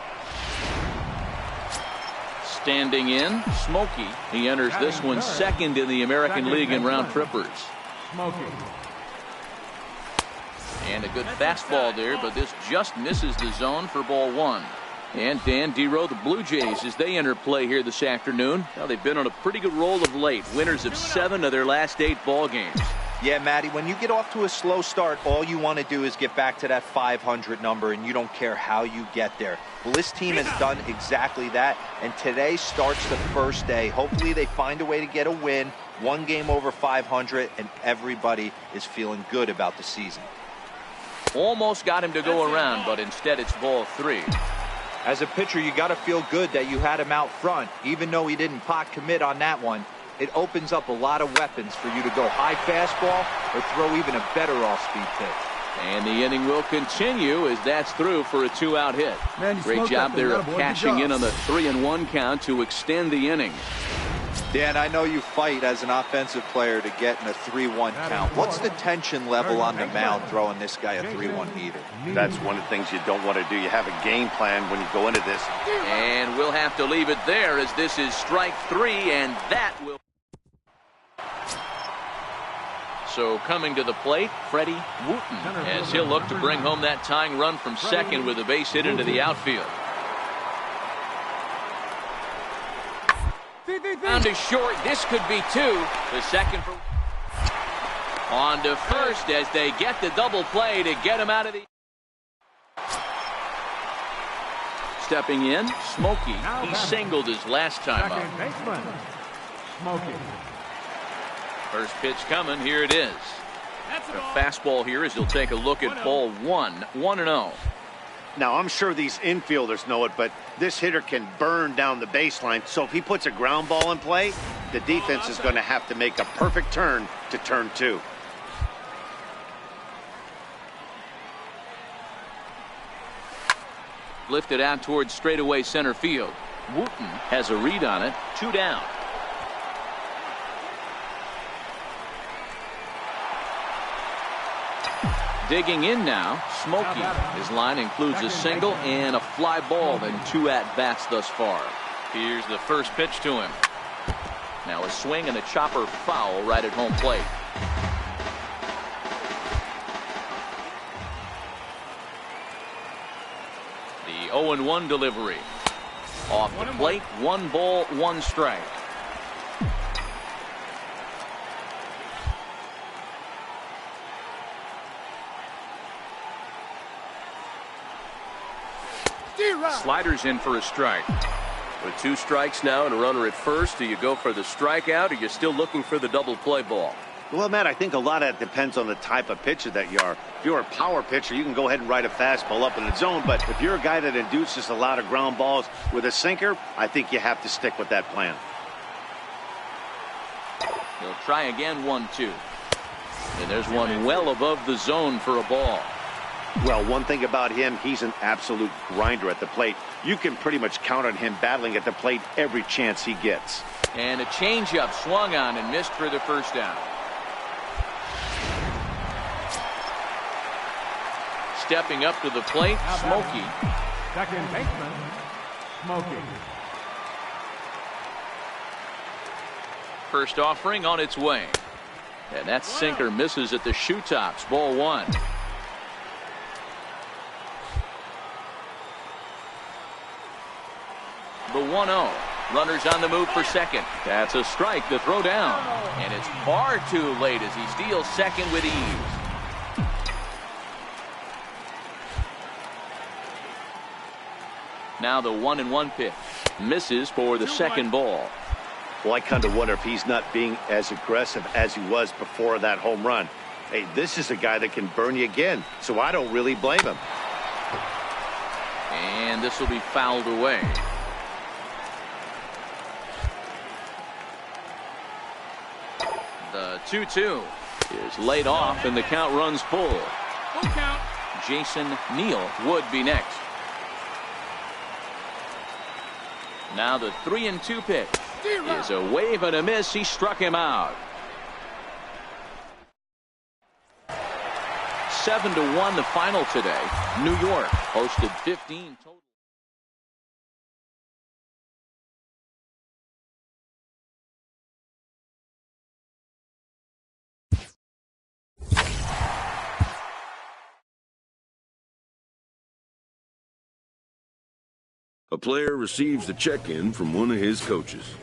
Standing in, Smokey. He enters this one second in the American League in round trippers. And a good fastball there, but this just misses the zone for ball 1. And Dan Dero, the Blue Jays, as they enter play here this afternoon. Now they've been on a pretty good roll of late. Winners of 7 of their last 8 ball games.
Yeah, Matty, when you get off to a slow start, all you want to do is get back to that 500 number, and you don't care how you get there. Well, this team has done exactly that, and today starts the first day. Hopefully they find a way to get a win, 1 game over 500, and everybody is feeling good about the season.
Almost got him to go around, but instead it's ball 3.
As a pitcher, you got to feel good that you had him out front. Even though he didn't pot commit on that one, it opens up a lot of weapons for you to go high fastball or throw even a better off-speed pitch.
And the inning will continue as that's through for a 2-out hit. Great job there of cashing in on the 3-1 count to extend the inning.
Dan, I know you fight as an offensive player to get in a 3-1 count. What's the tension level on the mound throwing this guy a 3-1 heater?
That's one of the things you don't want to do. You have a game plan when you go into this.
And we'll have to leave it there as this is strike 3, and that will. So coming to the plate, Freddie Wooten, as he'll look to bring home that tying run from second with a base hit into the outfield. Down to short. This could be 2. The second for. On to first as they get the double play to get him out of the. Stepping in, Smokey. He singled his last time up. First pitch coming. Here it is. A fastball here as he'll take a look at ball 1. 1-0.
Now, I'm sure these infielders know it, but this hitter can burn down the baseline. So if he puts a ground ball in play, the defense is going to have to make a perfect turn to turn 2.
Lifted out towards straightaway center field. Wooten has a read on it. 2 down. Digging in now, Smokey. His line includes a single and a fly ball and 2 at-bats thus far. Here's the first pitch to him. Now a swing and a chopper foul right at home plate. The 0-1 delivery. Off the plate, 1 ball, 1 strike. Sliders in for a strike. With 2 strikes now and a runner at first, do you go for the strikeout or are you still looking for the double play ball?
Well, Matt, I think a lot of that depends on the type of pitcher that you are. If you're a power pitcher, you can go ahead and ride a fastball up in the zone. But if you're a guy that induces a lot of ground balls with a sinker, I think you have to stick with that plan.
He'll try again, 1-2. And there's one well above the zone for a ball.
Well, one thing about him, he's an absolute grinder at the plate. You can pretty much count on him battling at the plate every chance he gets.
And a changeup swung on and missed for the first down. stepping up to the plate, Smokey.
Second baseman, Smokey.
First offering on its way. And that sinker misses at the shoe tops. Ball one. The 1-0. Runners on the move for second. That's a strike. The throw down. And it's far too late as he steals second with ease. Now the 1-1 pitch. Misses for the second ball.
Well, I kind of wonder if he's not being as aggressive as he was before that home run. Hey, this is a guy that can burn you again, so I don't really blame him.
And this will be fouled away. The 2-2 is laid off, and the count runs full.
Full count.
Jason Neal would be next. Now the 3-2 pitch is a wave and a miss. He struck him out. 7-1 the final today. New York hosted 15 total.
A player receives the check-in from one of his coaches.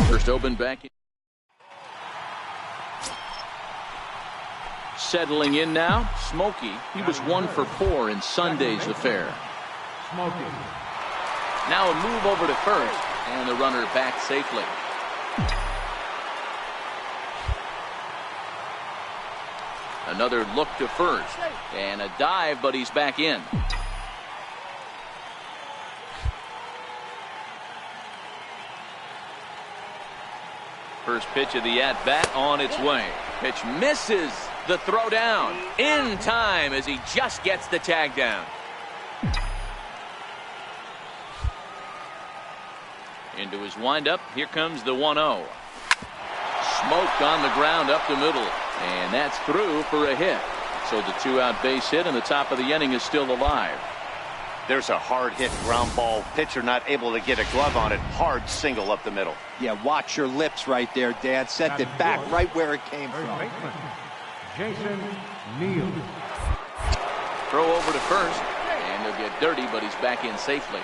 First open back. Settling in now, Smokey. He was 1 for 4 in Sunday's affair.
Smokey.
Now a move over to first, and the runner back safely. Another look to first, and a dive, but he's back in. First pitch of the at-bat on its way. Pitch misses. The throw down in time as he just gets the tag down. Into his windup. Here comes the 1-0. Smoked on the ground up the middle. And that's through for a hit. So the 2-out base hit, and the top of the inning is still alive.
There's a hard hit ground ball. Pitcher not able to get a glove on it. Hard single up the middle.
Yeah, watch your lips right there, Dad. Sent it back right where it came
Third
from.
baseman, Jason Neal.
Throw over to first, and he'll get dirty, but he's back in safely.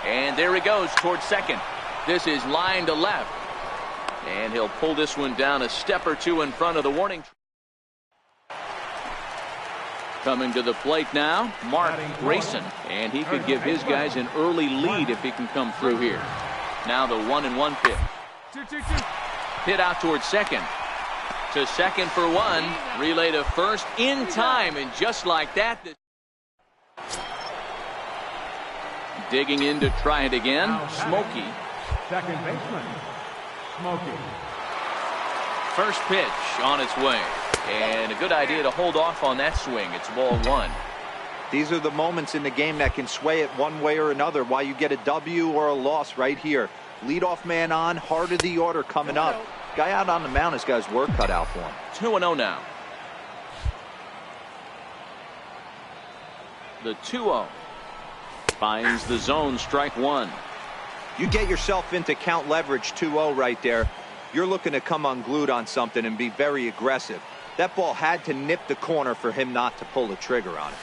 And there he goes towards second. This is line to left. And he'll pull this one down a step or two in front of the warning. Coming to the plate now, Mark Grayson. And he could give his guys an early lead if he can come through here. Now the 1-1 pitch.
2-2-2.
Hit out towards second. To second for one. Relay to first in time. And just like that. Digging in to try it again. Smokey.
Second baseman, Smokey.
First pitch on its way. And a good idea to hold off on that swing. It's ball one.
These are the moments in the game that can sway it one way or another. Why you get a W or a loss right here. Leadoff man on, heart of the order coming up. Guy out on the mound has got his work cut out for him.
2-0 now. The 2-0. Finds the zone, strike one.
You get yourself into count leverage 2-0 right there. You're looking to come unglued on something and be very aggressive. That ball had to nip the corner for him not to pull the trigger on it.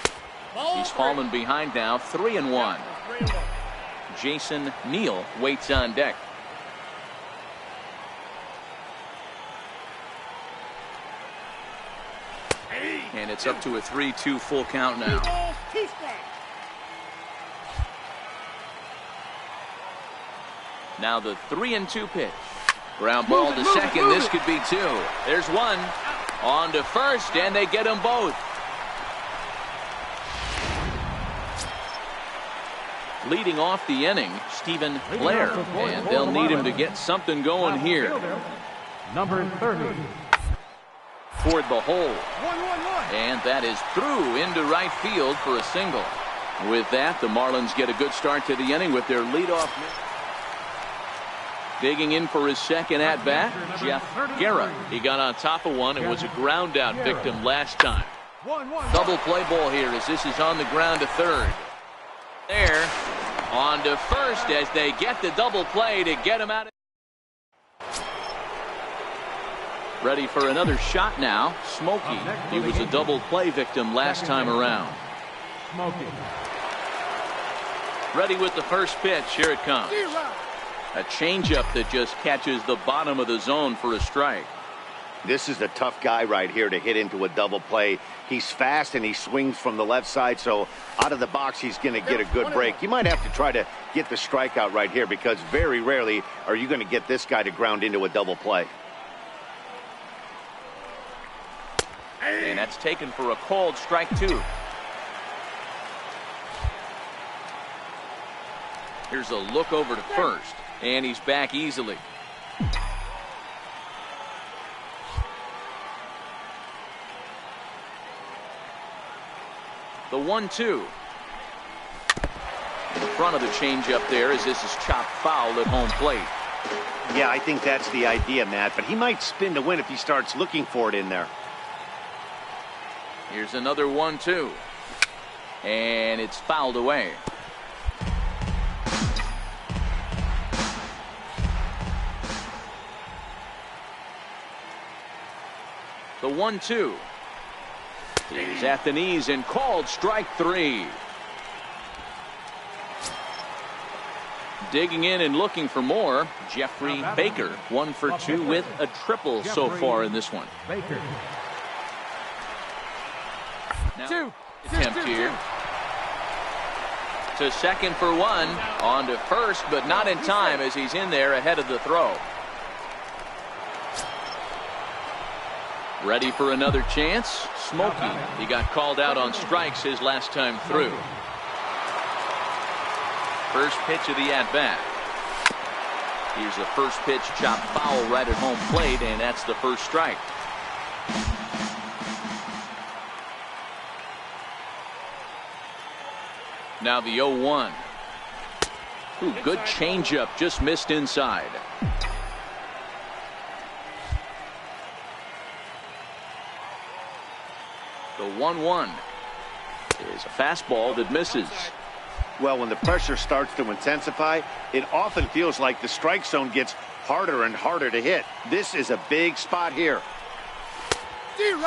He's fallen behind now, 3-1. Jason Neal waits on deck. And it's up to a 3-2 full count now. Now the 3-2 pitch. Ground ball to second. This could be two. There's one. On to first, and they get them both. Leading off the inning, Stephen Blair, and they'll need him to get something going here.
Number 30.
Toward the hole. And that is through into right field for a single. With that, the Marlins get a good start to the inning with their leadoff. Digging in for his second at-bat, Jeff Guerra. He got on top of one and was a ground-out victim last time. Double play ball here as this is on the ground to third. There, on to first as they get the double play to get him out. Ready for another shot now, Smokey. He was a double play victim last time around.
Smokey.
Ready with the first pitch. Here it comes. A changeup that just catches the bottom of the zone for a strike.
This is a tough guy right here to hit into a double play. He's fast and he swings from the left side, so out of the box he's going to get a good break. You might have to try to get the strikeout right here because very rarely are you going to get this guy to ground into a double play.
And that's taken for a called strike two. Here's a look over to first, and he's back easily. The 1-2. In front of the changeup there as this is chopped foul at home plate.
Yeah, I think that's the idea, Matt, but he might spin to win if he starts looking for it in there.
Here's another 1-2. And it's fouled away. The 1-2 is at the knees and called strike three. Digging in and looking for more, Jeffrey Baker, 1 for 2 with a triple so far in this one.
Baker.
Now, attempt here. To second for one. On to first, but not in time as he's in there ahead of the throw. Ready for another chance. Smokey. He got called out on strikes his last time through. First pitch of the at-bat. Here's the first pitch chopped foul right at home plate, and that's the first strike. Now the 0-1. Ooh, good changeup, just missed inside. The 1-1 is a fastball that misses.
Well, when the pressure starts to intensify, it often feels like the strike zone gets harder and harder to hit. This is a big spot here.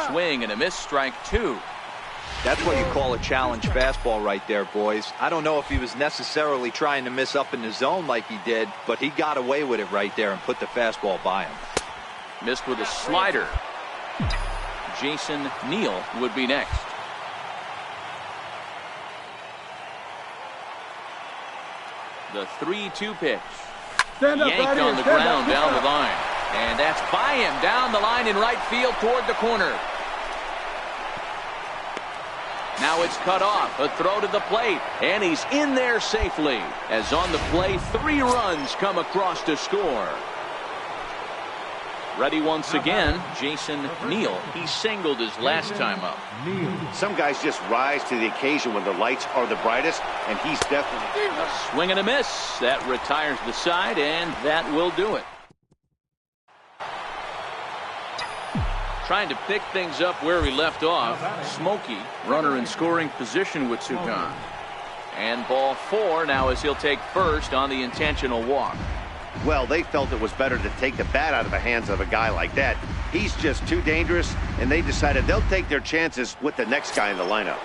Swing and a miss, strike two.
That's what you call a challenge fastball right there, boys. I don't know if he was necessarily trying to miss up in the zone like he did, but he got away with it right there and put the fastball by him.
Missed with a slider. Jason Neal would be next. The 3-2 pitch. Yanked on the ground down the line. And that's by him down the line in right field toward the corner. Now it's cut off. A throw to the plate. And he's in there safely. As on the play, 3 runs come across to score. Ready once again, Jason Neal. He singled his last time up.
Some guys just rise to the occasion when the lights are the brightest, and he's definitely...
A swing and a miss. That retires the side, and that will do it. Trying to pick things up where we left off. Smokey, runner in scoring position with 2 gone. And ball 4 now as he'll take first on the intentional walk.
Well, they felt it was better to take the bat out of the hands of a guy like that. He's just too dangerous, and they decided they'll take their chances with the next guy in the lineup.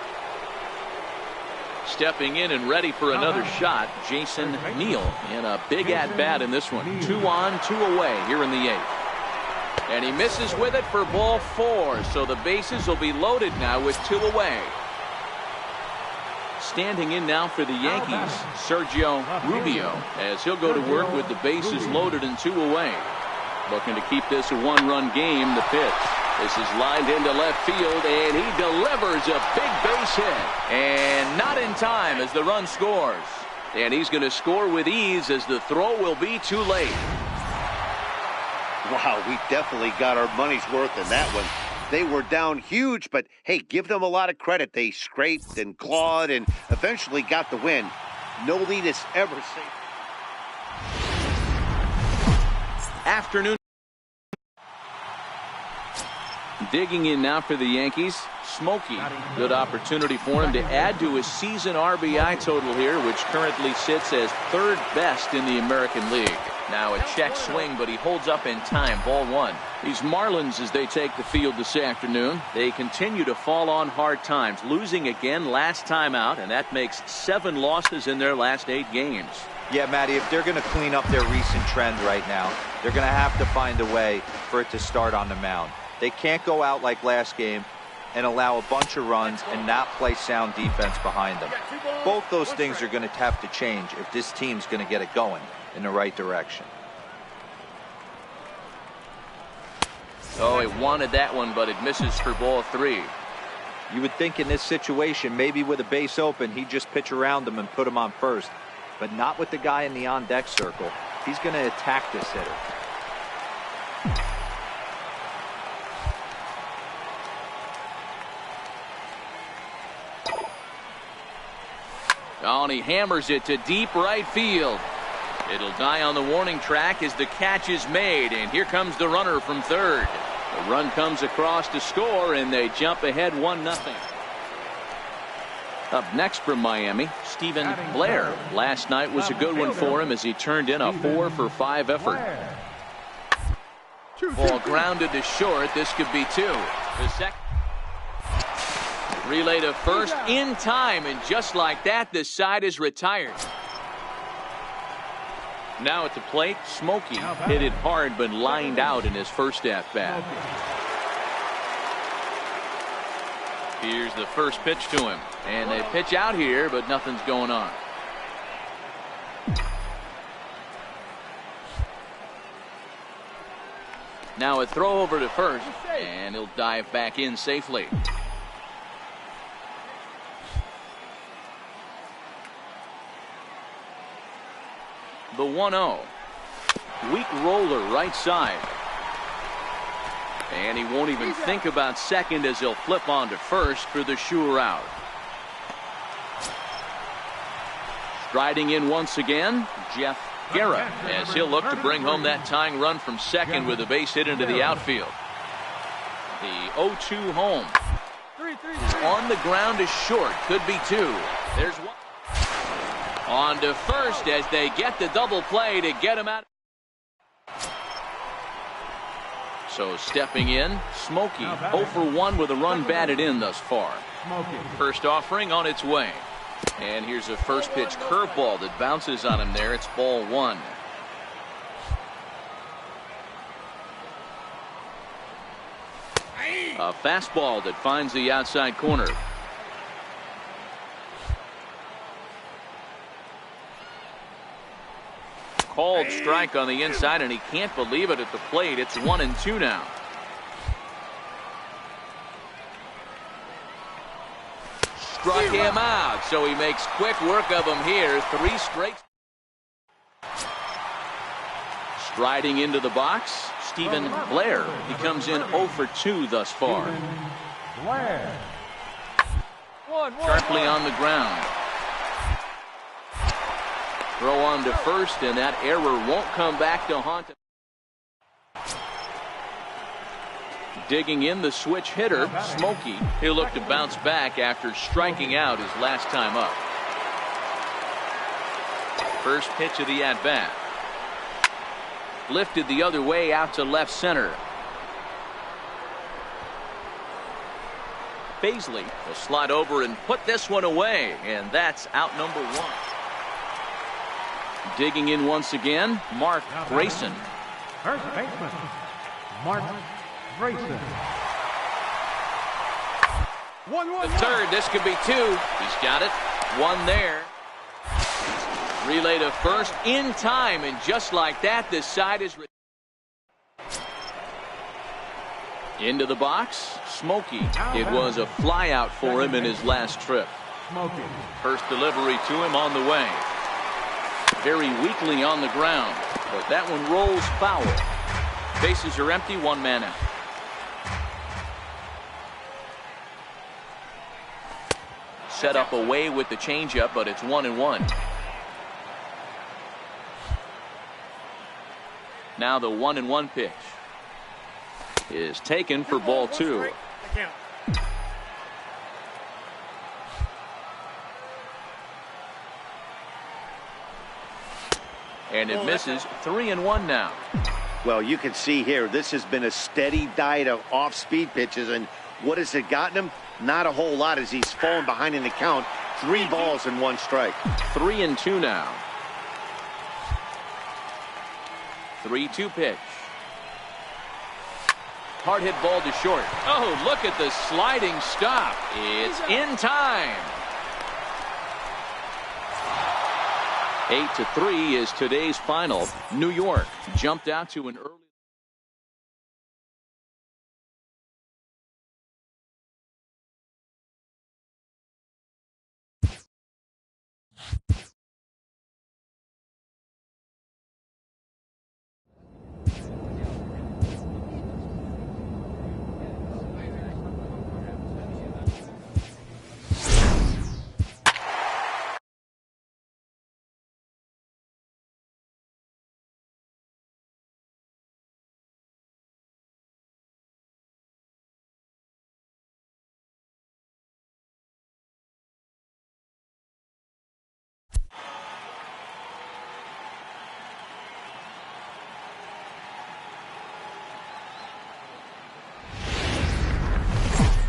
Stepping in and ready for another shot, Jason Neal in a big at-bat in this one. 2 on, 2 away here in the 8th. And he misses with it for ball 4, so the bases will be loaded now with 2 away. standing in now for the Yankees, Sergio Rubio, as he'll go to work with the bases loaded and 2 away. Looking to keep this a 1-run game. The pitch. This is lined into left field, and he delivers a big base hit. And not in time as the run scores. And he's going to score with ease as the throw will be too late.
Wow, we definitely got our money's worth in that one. They were down huge, but hey, give them a lot of credit. They scraped and clawed and eventually got the win. No lead is ever safe.
Afternoon. Digging in now for the Yankees, Smokey. Good opportunity for him to add to his season RBI total here, which currently sits as 3rd best in the American League. Now a check swing, but he holds up in time. Ball 1. These Marlins, as they take the field this afternoon, they continue to fall on hard times, losing again last time out, and that makes 7 losses in their last 8 games.
Yeah, Matty, if they're going to clean up their recent trend right now, they're going to have to find a way for it to start on the mound. They can't go out like last game and allow a bunch of runs and not play sound defense behind them. Both those things are going to have to change if this team's going to get it going in the right direction.
Oh, he wanted that one, but it misses for ball 3.
You would think in this situation, maybe with a base open, he'd just pitch around him and put him on first. But not with the guy in the on-deck circle. He's going to attack this hitter.
Oh, and he hammers it to deep right field. It'll die on the warning track as the catch is made, and here comes the runner from 3rd. The run comes across to score, and they jump ahead 1-0. Up next from Miami, Stephen Blair. Last night was a good one for him as he turned in a 4-for-5 effort. Ball grounded to short. This could be 2. The second. Relay to first in time, and just like that, the side is retired. Now at the plate, Smokey hit it hard but lined out in his first at-bat. Here's the first pitch to him, and they pitch out here, but nothing's going on. Now a throw over to first, and he'll dive back in safely. The 1-0. Weak roller right side. And he won't even think about second as he'll flip on to first for the sure out. Striding in once again, Jeff Guerra, as he'll look to bring home that tying run from second with a base hit into the outfield. The 0-2 home. On the ground is short. Could be 2. There's 1. On to first as they get the double play to get him out. So stepping in, Smokey 0 for 1 with a run batted in thus far. First offering on its way. And here's a first pitch curveball that bounces on him there. It's ball 1. A fastball that finds the outside corner. Called strike on the inside, and he can't believe it at the plate. It's 1-2 now. Struck him out, so he makes quick work of him here. 3 straight. Striding into the box, Stephen Blair. He comes in 0 for 2 thus far. Sharply on the ground. Throw on to first, and that error won't come back to haunt him. Digging in the switch hitter, Smokey. He'll look to bounce back after striking out his last time up. First pitch of the at-bat. Lifted the other way out to left center. Baisley will slide over and put this one away, and that's out number 1. Digging in once again, Mark Grayson.
First baseman, Mark Grayson.
The third, this could be 2. He's got it. One there. Relay to first in time, and just like that, this side is into the box. Smokey. It was a fly out for him in his last trip. First delivery to him on the way. Very weakly on the ground, but that one rolls foul. Bases are empty, one man out. Set up away with the changeup, but it's 1-1. Now the 1-1 pitch is taken for ball 2. And it misses. 3-1 now.
Well, you can see here, this has been a steady diet of off-speed pitches, and what has it gotten him? Not a whole lot as he's fallen behind in the count. 3 balls and 1 strike.
3-2 now. 3-2 pitch. Hard hit ball to short. Oh, look at the sliding stop. It's in time. 8-3 is today's final. New York jumped out to an early.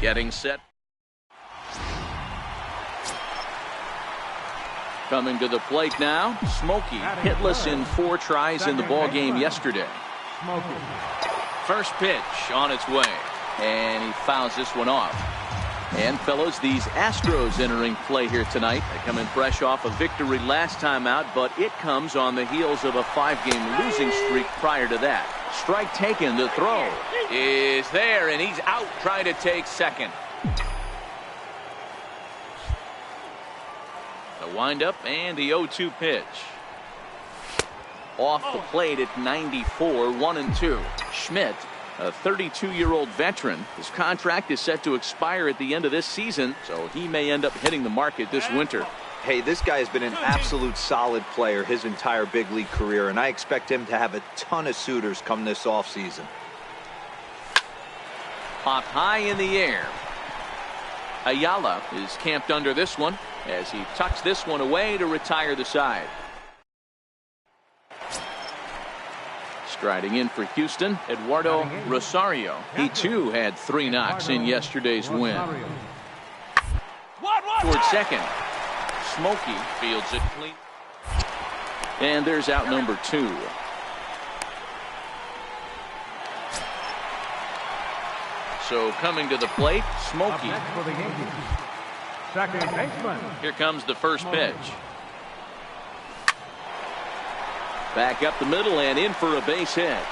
Getting set. Coming to the plate now. Smokey hitless in 4 tries in the ball game yesterday. First pitch on its way, and he fouls this one off. And fellas, these Astros entering play here tonight. They come in fresh off a victory last time out, but it comes on the heels of a 5-game losing streak prior to that. Strike taken. The throw is there, and he's out trying to take second. The windup and the 0-2 pitch. Off the plate at 94, 1-2. Schmidt, a 32-year-old veteran. His contract is set to expire at the end of this season, so he may end up hitting the market this winter.
Hey, this guy has been an absolute solid player his entire big league career, and I expect him to have a ton of suitors come this offseason.
Popped high in the air. Ayala is camped under this one as he tucks this one away to retire the side. Striding in for Houston, Eduardo Rosario. He too had 3 knocks in yesterday's win. Toward second. Smokey fields it clean. And there's out number 2. So coming to the plate, Smokey.
Second baseman.
Here comes the first pitch. Back up the middle and in for a base hit.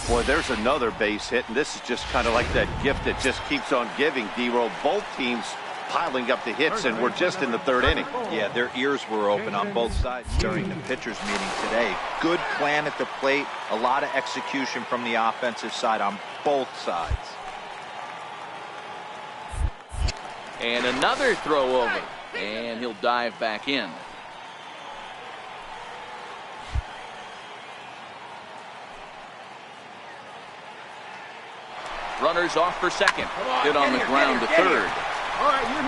Boy, there's another base hit, and this is just kind of like that gift that just keeps on giving, D-Roll. Both teams piling up the hits, and we're just in the 3rd inning.
Yeah, their ears were open on both sides during the pitchers meeting today. Good plan at the plate, a lot of execution from the offensive side on both sides.
And another throw over, and he'll dive back in. Runners off for second. Hit on the ground to third.
All right, you're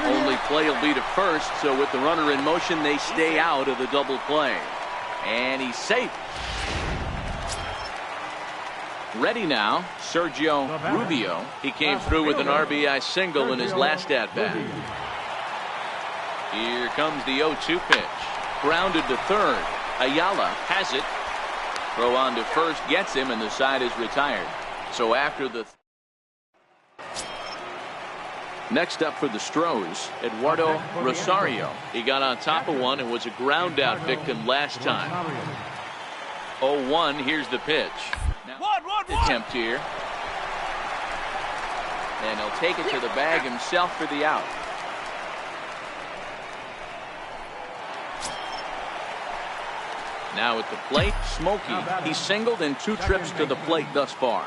here.
Only play will be to first, so with the runner in motion, they stay out of the double play. And he's safe. Ready now, Sergio Rubio. He came through with an RBI single in his last at-bat. Here comes the 0-2 pitch. Grounded to third. Ayala has it. Throw on to first, gets him, and the side is retired. So after the Next up for the Stros, Eduardo Rosario. He got on top of one and was a ground out victim last time. 0-1, here's the pitch. Attempt here. And he'll take it to the bag himself for the out. Now at the plate, Smokey. He singled in 2 trips to the plate thus far.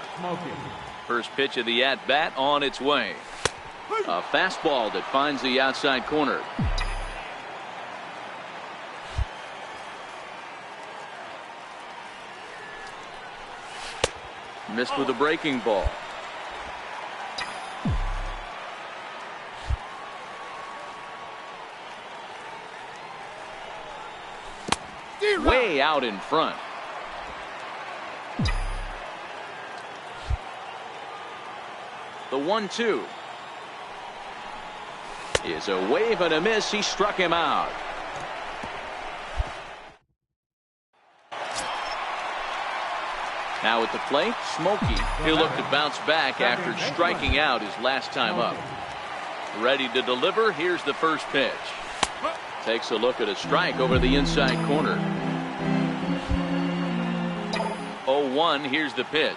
First pitch of the at-bat on its way. A fastball that finds the outside corner. Missed with a breaking ball. Way out in front. The 1-2 is a wave and a miss. He struck him out. Now at the plate, Smokey. He'll look to bounce back after striking out his last time up. Ready to deliver. Here's the first pitch. Takes a look at a strike over the inside corner. 0-1, here's the pitch.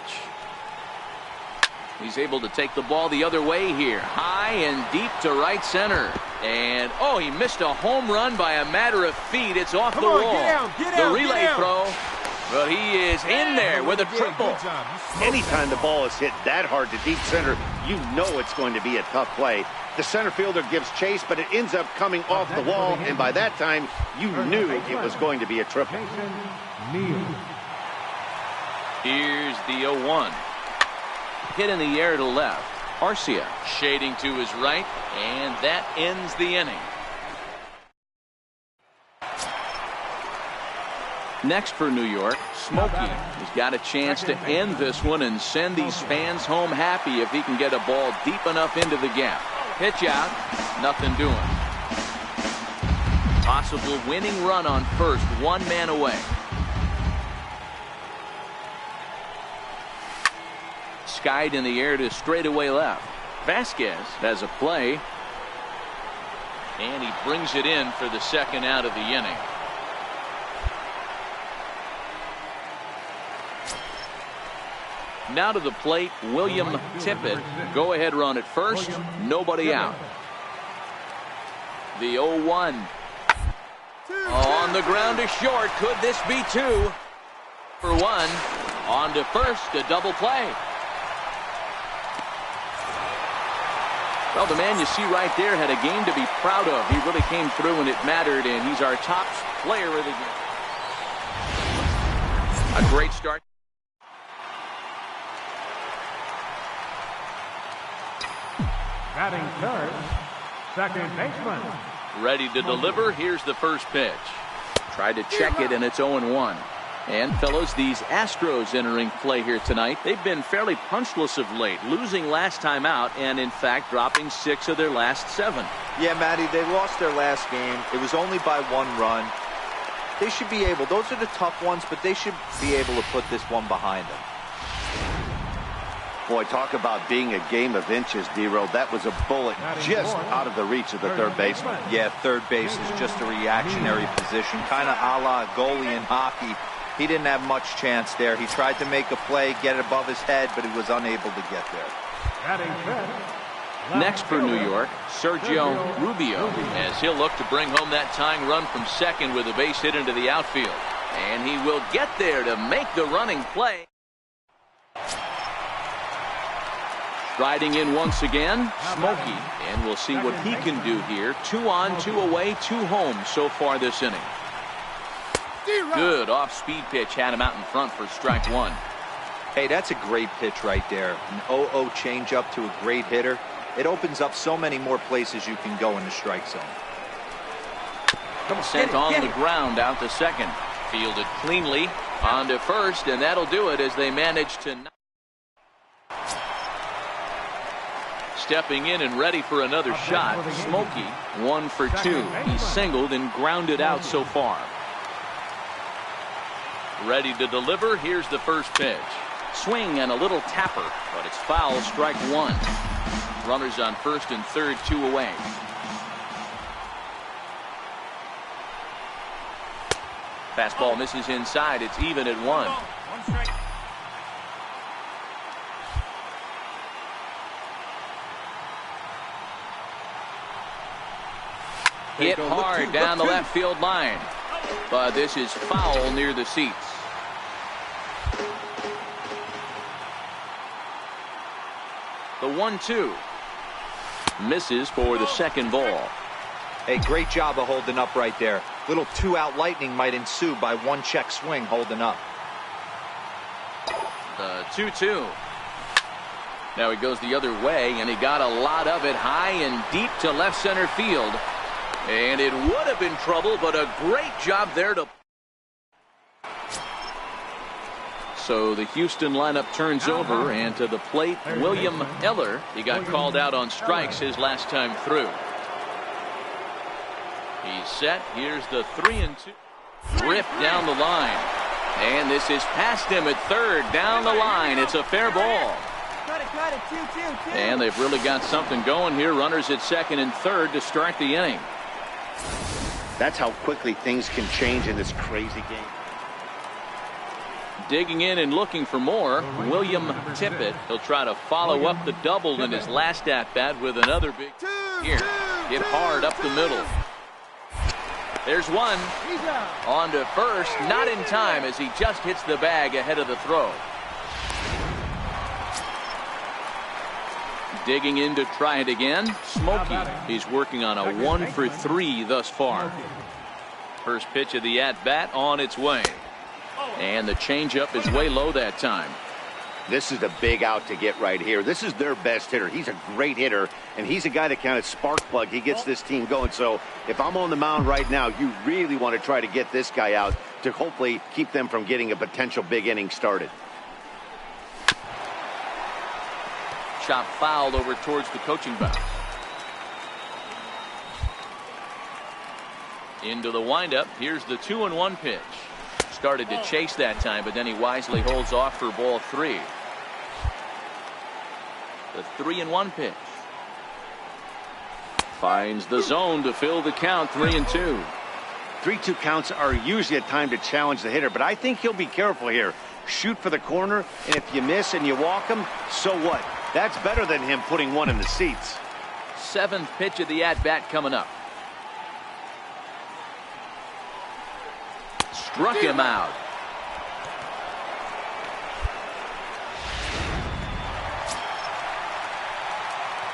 He's able to take the ball the other way here. High and deep to right center. And, oh, he missed a home run by a matter of feet. It's off the wall. The relay throw. But he is in there with a triple.
Anytime the ball is hit that hard to deep center, you know it's going to be a tough play. The center fielder gives chase, but it ends up coming off the wall, and by that time, you knew it was going to be a triple.
Here's the 0-1. Hit in the air to left. Arcia shading to his right, and that ends the inning. Next for New York, Smokey. He's got a chance to end this one and send these fans home happy if he can get a ball deep enough into the gap. Pitch out, nothing doing. Possible winning run on first, 1 man away. Skied in the air to straightaway left. Vasquez has a play. And he brings it in for the second out of the inning. Now to the plate, William Tippett. Go ahead run at first. Nobody out. The 0-1. On the ground to short. Could this be 2? For 1. On to first. A double play. Well, the man you see right there had a game to be proud of. He really came through when it mattered, and he's our top player of the game. A great start.
Batting third, second baseman.
Ready to deliver. Here's the first pitch. Tried to check it, and it's 0-1. And, fellows, these Astros entering play here tonight. They've been fairly punchless of late, losing last time out and, in fact, dropping 6 of their last 7.
Yeah, Matty, they lost their last game. It was only by 1 run. They should be able, those are the tough ones, but they should be able to put this one behind them.
Boy, talk about being a game of inches, D-Row. That was a bullet just out of the reach of the third baseman.
Yeah, third base is just a reactionary position, kind of a la goalie in hockey. He didn't have much chance there. He tried to make a play, get it above his head, but he was unable to get there.
Next for New York, Sergio Rubio, as he'll look to bring home that tying run from second with a base hit into the outfield. And he will get there to make the running play. Riding in once again, Smokey, and we'll see what he can do here. 2 on, 2 away, 2 home so far this inning. Good off-speed pitch, had him out in front for strike 1.
Hey, that's a great pitch right there. An 0-0 changeup to a great hitter. It opens up so many more places you can go in the strike zone.
Sent on the ground out to second. Fielded cleanly on to first, and that'll do it as they manage to... Stepping in and ready for another shot, Smokey, 1 for 2. He's singled and grounded out so far. Ready to deliver. Here's the first pitch. Swing and a little tapper, but it's foul, strike 1. Runners on first and third, 2 away. Fastball misses inside. It's even at 1.
1 strike.
Hit hard down the left field line. But this is foul near the seats. The 1-2. Misses for the second ball.
Hey, great job of holding up right there. Little 2-out lightning might ensue by 1 check swing holding up.
The 2-2. Now he goes the other way, and he got a lot of it high and deep to left center field. And it would have been trouble, but a great job there to... So the Houston lineup turns over, and to the plate, William Eller. He got called out on strikes his last time through. He's set. Here's the 3-2. Ripped down the line. And this is past him at third. Down the line. It's a fair ball.
Cut it. 2-2.
And they've really got something going here. Runners at second and third to start the inning.
That's how quickly things can change in this crazy game.
Digging in and looking for more, William Tippett. He'll try to follow up the double in his last at-bat with another big here. Hit hard up the middle. There's one. On to first. Not in time as he just hits the bag ahead of the throw. Digging in to try it again. Smokey. He's working on a 1-for-3 thus far. First pitch of the at-bat on its way. And the changeup is way low that time.
This is a big out to get right here. This is their best hitter. He's a great hitter, and he's a guy that kind of spark plug. He gets this team going. So if I'm on the mound right now, you really want to try to get this guy out to hopefully keep them from getting a potential big inning started.
Chop fouled over towards the coaching box. Into the windup. Here's the 2-1 pitch. Started to chase that time, but then he wisely holds off for ball 3. The 3-1 pitch. Finds the zone to fill the count. 3-2.
3-2 counts are usually a time to challenge the hitter, but I think he'll be careful here. Shoot for the corner, and if you miss and you walk him, so what? That's better than him putting one in the seats.
7th pitch of the at-bat coming up. Struck him out.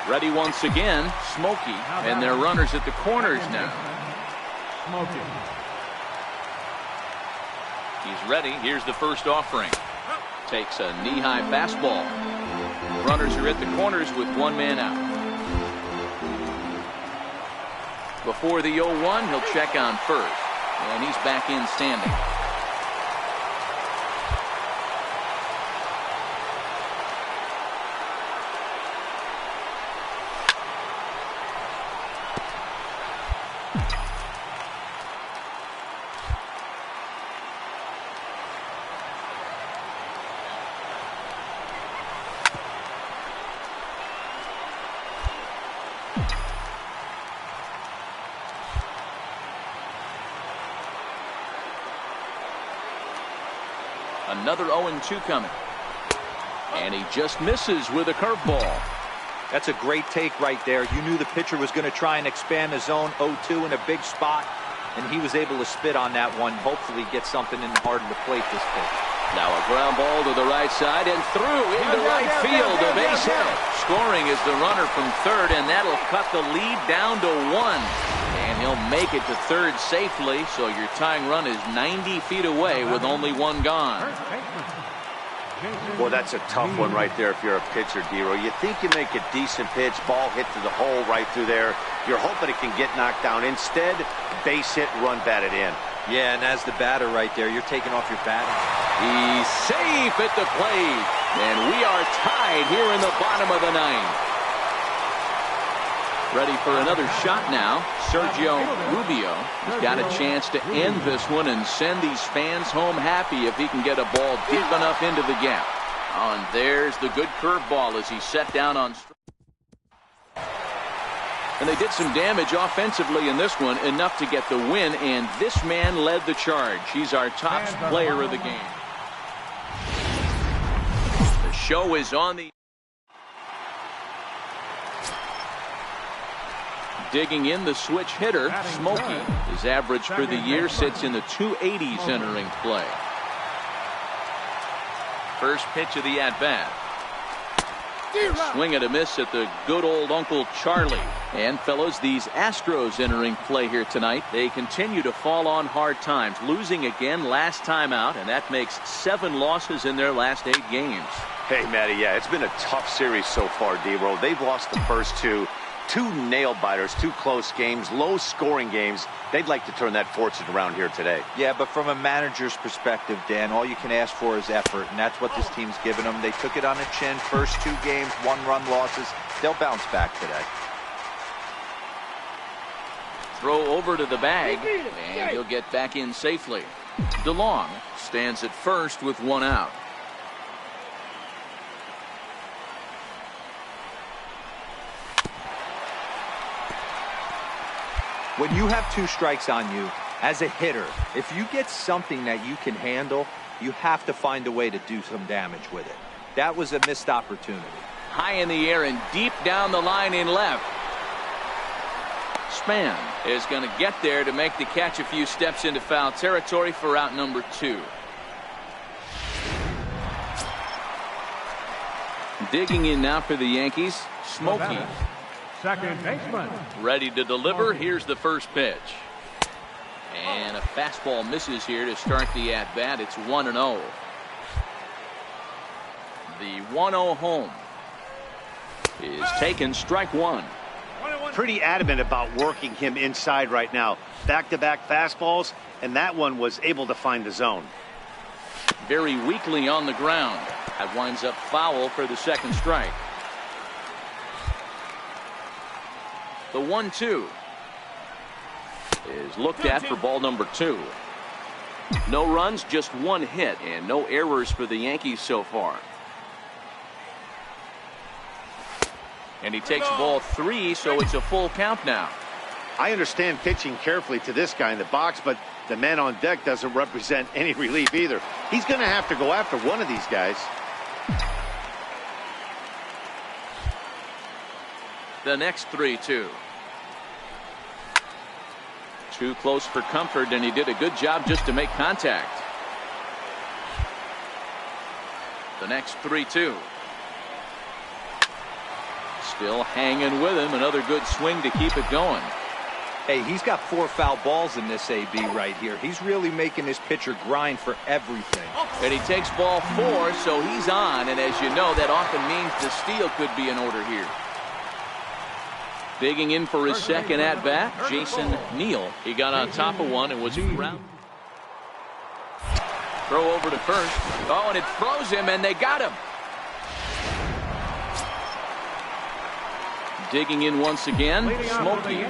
Ready once again, Smokey, and their runners at the corners now.
Smokey.
He's ready. Here's the first offering. Takes a knee-high fastball. Runners are at the corners with 1 man out. Before the 0-1, he'll check on first. And he's back in standing. Another 0-2 coming. And he just misses with a curveball.
That's a great take right there. You knew the pitcher was going to try and expand the zone. 0-2 in a big spot, and he was able to spit on that one. Hopefully get something in the heart of the plate this pitch.
Now a ground ball to the right side and through into right field. A base hit. Scoring is the runner from third, and that'll cut the lead down to 1. And he'll make it to third safely, so your tying run is 90 feet away with only 1 gone.
Well, that's a tough one right there if you're a pitcher, Dero. You think you make a decent pitch, ball hit to the hole right through there. You're hoping it can get knocked down. Instead, base hit, run batted in.
Yeah, and as the batter right there, you're taking off your bat.
He's safe at the plate. And we are tied here in the bottom of the 9th. Ready for another shot now. Sergio Rubio has got a chance to end this one and send these fans home happy if he can get a ball deep enough into the gap. Oh, and there's the good curveball as he set down on. And they did some damage offensively in this one, enough to get the win, and this man led the charge. He's our top player of the game. The show is on. The digging in, the switch hitter, Smokey. His average for the year sits in the 280s entering play. First pitch of the at-bat. Swing and a miss at the good old Uncle Charlie. And fellows, these Astros entering play here tonight. They continue to fall on hard times, losing again last time out, and that makes 7 losses in their last 8 games.
Hey, Matty, yeah, it's been a tough series so far, D-Row. They've lost the first 2 nail-biters, 2 close games, low-scoring games. They'd like to turn that fortune around here today.
Yeah, but from a manager's perspective, Dan, all you can ask for is effort, and that's what this team's given them. They took it on the chin. First 2 games, 1-run losses. They'll bounce back today.
Throw over to the bag, and he'll get back in safely. DeLong stands at first with 1 out.
When you have 2 strikes on you, as a hitter, if you get something that you can handle, you have to find a way to do some damage with it. That was a missed opportunity.
High in the air and deep down the line in left. Span is going to get there to make the catch a few steps into foul territory for out number 2. Digging in now for the Yankees, Smokey.
Second baseman.
Ready to deliver. Here's the first pitch. And a fastball misses here to start the at-bat. It's 1-0. The 1-0 home is taken, strike 1.
Pretty adamant about working him inside right now. Back-to-back fastballs, and that one was able to find the zone.
Very weakly on the ground. That winds up foul for the second strike. The 1-2 is looked at for ball number 2. No runs, just 1 hit, and no errors for the Yankees so far. And he takes ball 3, so it's a full count now.
I understand pitching carefully to this guy in the box, but the man on deck doesn't represent any relief either. He's going to have to go after one of these guys.
The next 3-2. Too close for comfort, and he did a good job just to make contact. The next 3-2. Still hanging with him. Another good swing to keep it going.
Hey, he's got 4 foul balls in this AB right here. He's really making his pitcher grind for everything.
And he takes ball 4, so he's on. And as you know, that often means the steal could be in order here. Digging in for his second at-bat, Jason Neal. He got on top of one and was around. Throw over to first. Oh, and it froze him, and they got him. Digging in once again, Smokey.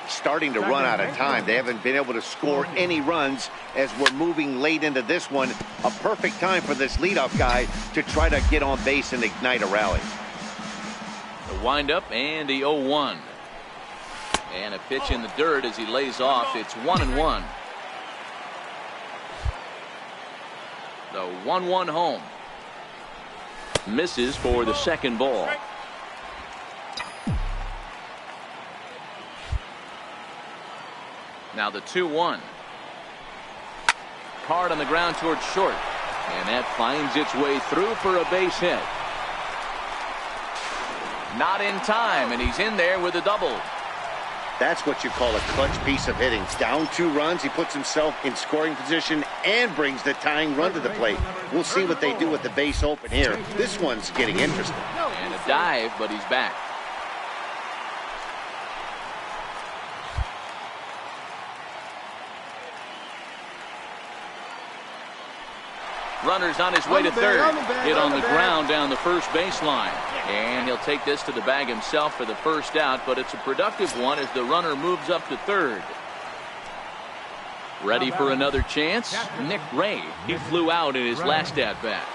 Starting to run out of time. They haven't been able to score any runs as we're moving late into this one. A perfect time for this leadoff guy to try to get on base and ignite a rally.
The windup and the 0-1. And a pitch in the dirt as he lays off. It's 1-1. The 1-1 home. Misses for the second ball. Now the 2-1. Hard on the ground towards short. And that finds its way through for a base hit. Not in time, and he's in there with a double.
That's what you call a clutch piece of hitting. Down 2 runs, he puts himself in scoring position and brings the tying run to the plate. We'll see what they do with the base open here. This one's getting interesting.
And a dive, but he's back. Runner's on his way to third. Hit on the ground down the first baseline. And he'll take this to the bag himself for the first out, but it's a productive one as the runner moves up to third. Ready for another chance? Nick Ray. He flew out in his last at-bat.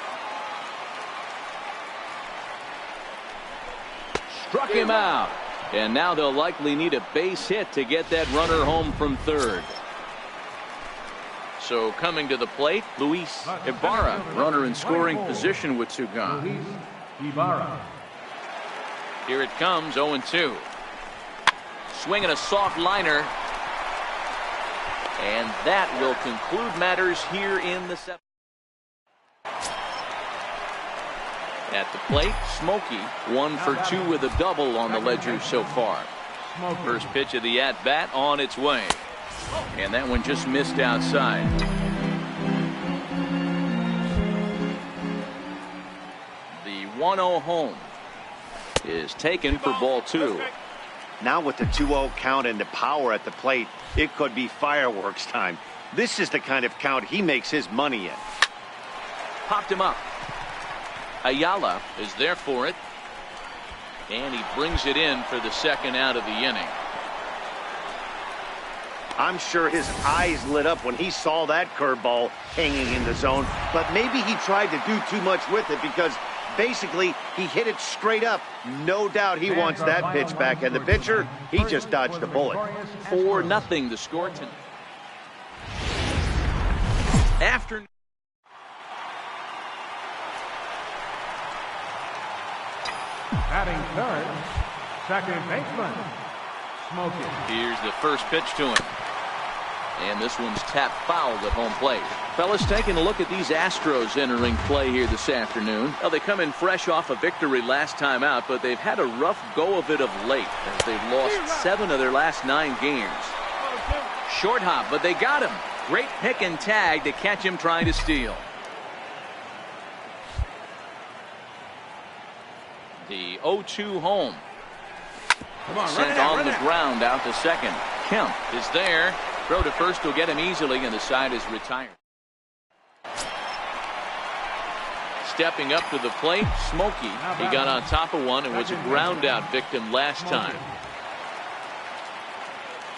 Struck him out. And now they'll likely need a base hit to get that runner home from third. So coming to the plate, Luis Ibarra, runner in scoring position with two gone.
Luis Ibarra.
Here it comes, 0-2. Swinging a soft liner. And that will conclude matters here in the seventh. At the plate, Smokey, 1 for 2 with a double on the ledger so far. First pitch of the at-bat on its way. And that one just missed outside. The 1-0 home is taken for ball 2.
Now with the 2-0 count and the power at the plate, it could be fireworks time. This is the kind of count he makes his money in.
Popped him up. Ayala is there for it. And he brings it in for the second out of the inning.
I'm sure his eyes lit up when he saw that curveball hanging in the zone, but maybe he tried to do too much with it because basically he hit it straight up. No doubt he wants that pitch back, and the pitcher, he just dodged a bullet.
4-0 the score tonight. After
Batting third, second baseman, Smokey.
Here's the first pitch to him. And this one's tapped foul at home plate. Fellas, taking a look at these Astros entering play here this afternoon. Well, they come in fresh off a victory last time out, but they've had a rough go of it of late as they've lost 7 of their last 9 games. Short hop, but they got him. Great pick and tag to catch him trying to steal. The 0-2 home. Sent on the ground out to second. Kemp is there. Throw to first will get him easily, and the side is retired. Stepping up to the plate, Smokey. He got on top of one and was a ground out victim last time.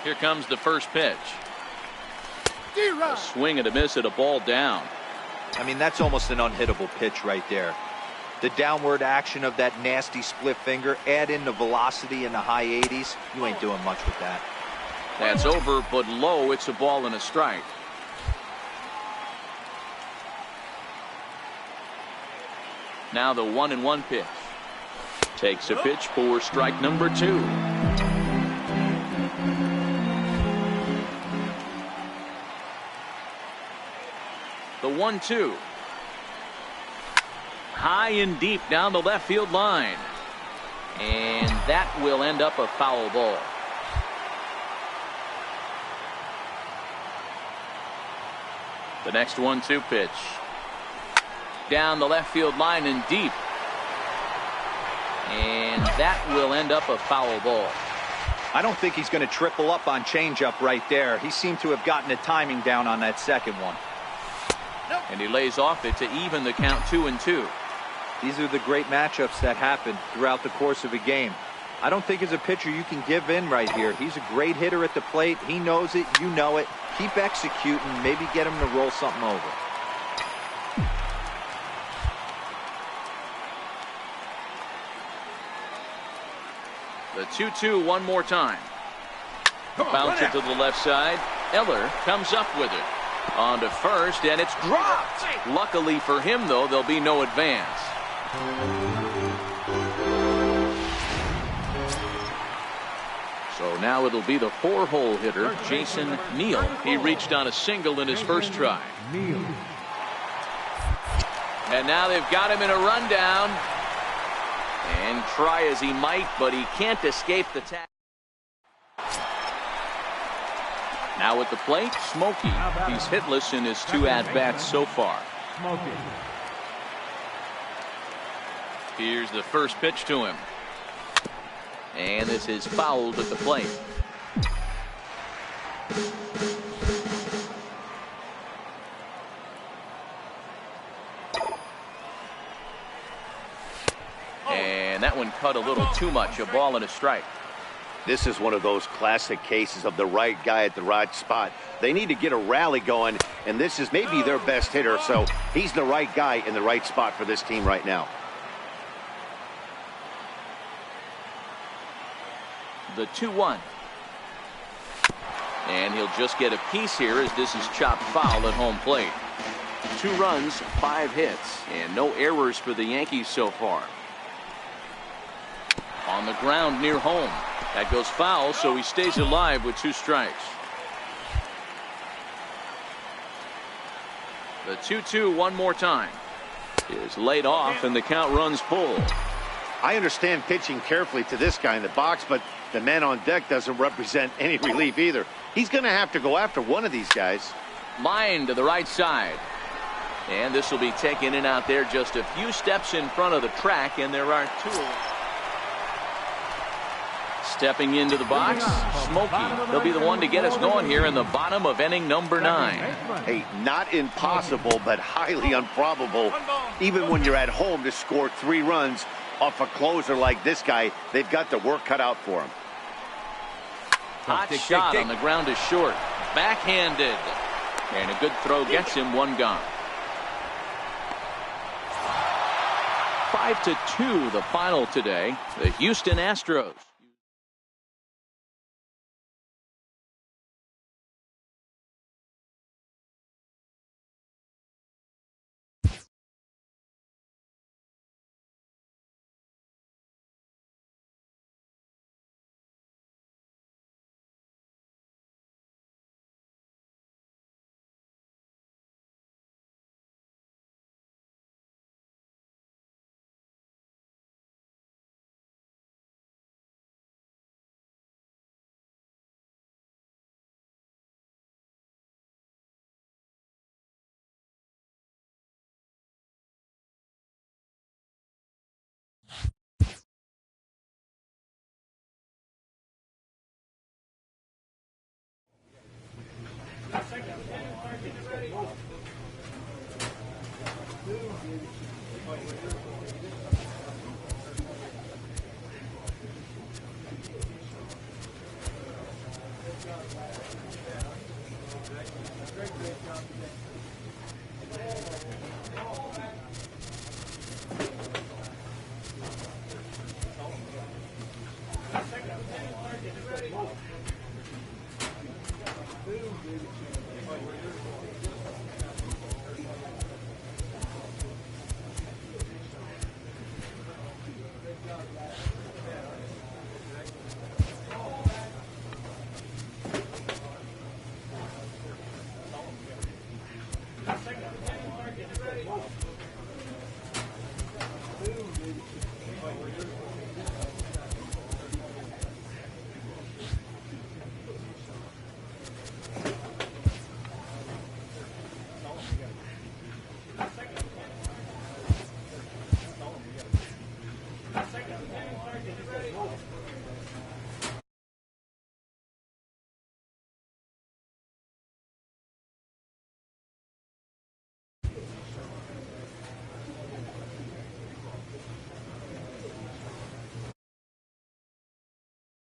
Here comes the first pitch. A swing and a miss at a ball down.
I mean, that's almost an unhittable pitch right there. The downward action of that nasty split finger, add in the velocity in the high 80s, you ain't doing much with that.
That's over, but low. It's a ball and a strike. Now the 1-1 pitch. Takes a pitch for strike number 2. The 1-2. High and deep down the left field line. And that will end up a foul ball. The next 1-2 pitch. Down the left field line and deep. And that will end up a foul ball.
I don't think he's going to triple up on changeup right there. He seemed to have gotten the timing down on that second one.
And he lays off it to even the count 2-2.
These are the great matchups that happen throughout the course of a game. I don't think as a pitcher you can give in right here. He's a great hitter at the plate. He knows it. You know it. Keep executing. Maybe get him to roll something over.
The 2-2 one more time. Bounce it to the left side. Eller comes up with it. On to first, and it's dropped. Luckily for him, though, there'll be no advance. So now it'll be the 4-hole hitter, Jason Neal. He reached on a single in his first try. And now they've got him in a rundown. And try as he might, but he can't escape the tackle. Now at the plate, Smokey. He's hitless in his 2 at-bats so far. Here's the first pitch to him. And this is fouled at the plate. And that one cut a little too much. A ball and a strike.
This is one of those classic cases of the right guy at the right spot. They need to get a rally going, and this is maybe their best hitter, so he's the right guy in the right spot for this team right now.
The 2-1. And he'll just get a piece here as this is chopped foul at home plate. 2 runs, 5 hits, and no errors for the Yankees so far. On the ground near home. That goes foul, so he stays alive with 2 strikes. The 2-2 one more time is laid off, and the count runs full.
I understand pitching carefully to this guy in the box, but the man on deck doesn't represent any relief either. He's going to have to go after one of these guys.
Line to the right side. And this will be taken in out there just a few steps in front of the track, and there are 2. Stepping into the box, Smokey. He'll be the one to get us going here in the bottom of inning number 9.
Hey, not impossible, but highly improbable. Even when you're at home to score 3 runs off a closer like this guy, they've got the work cut out for him.
Hot shot on the ground is short. Backhanded. And a good throw gets him 1 gone. 5-2 the final today. The Houston Astros.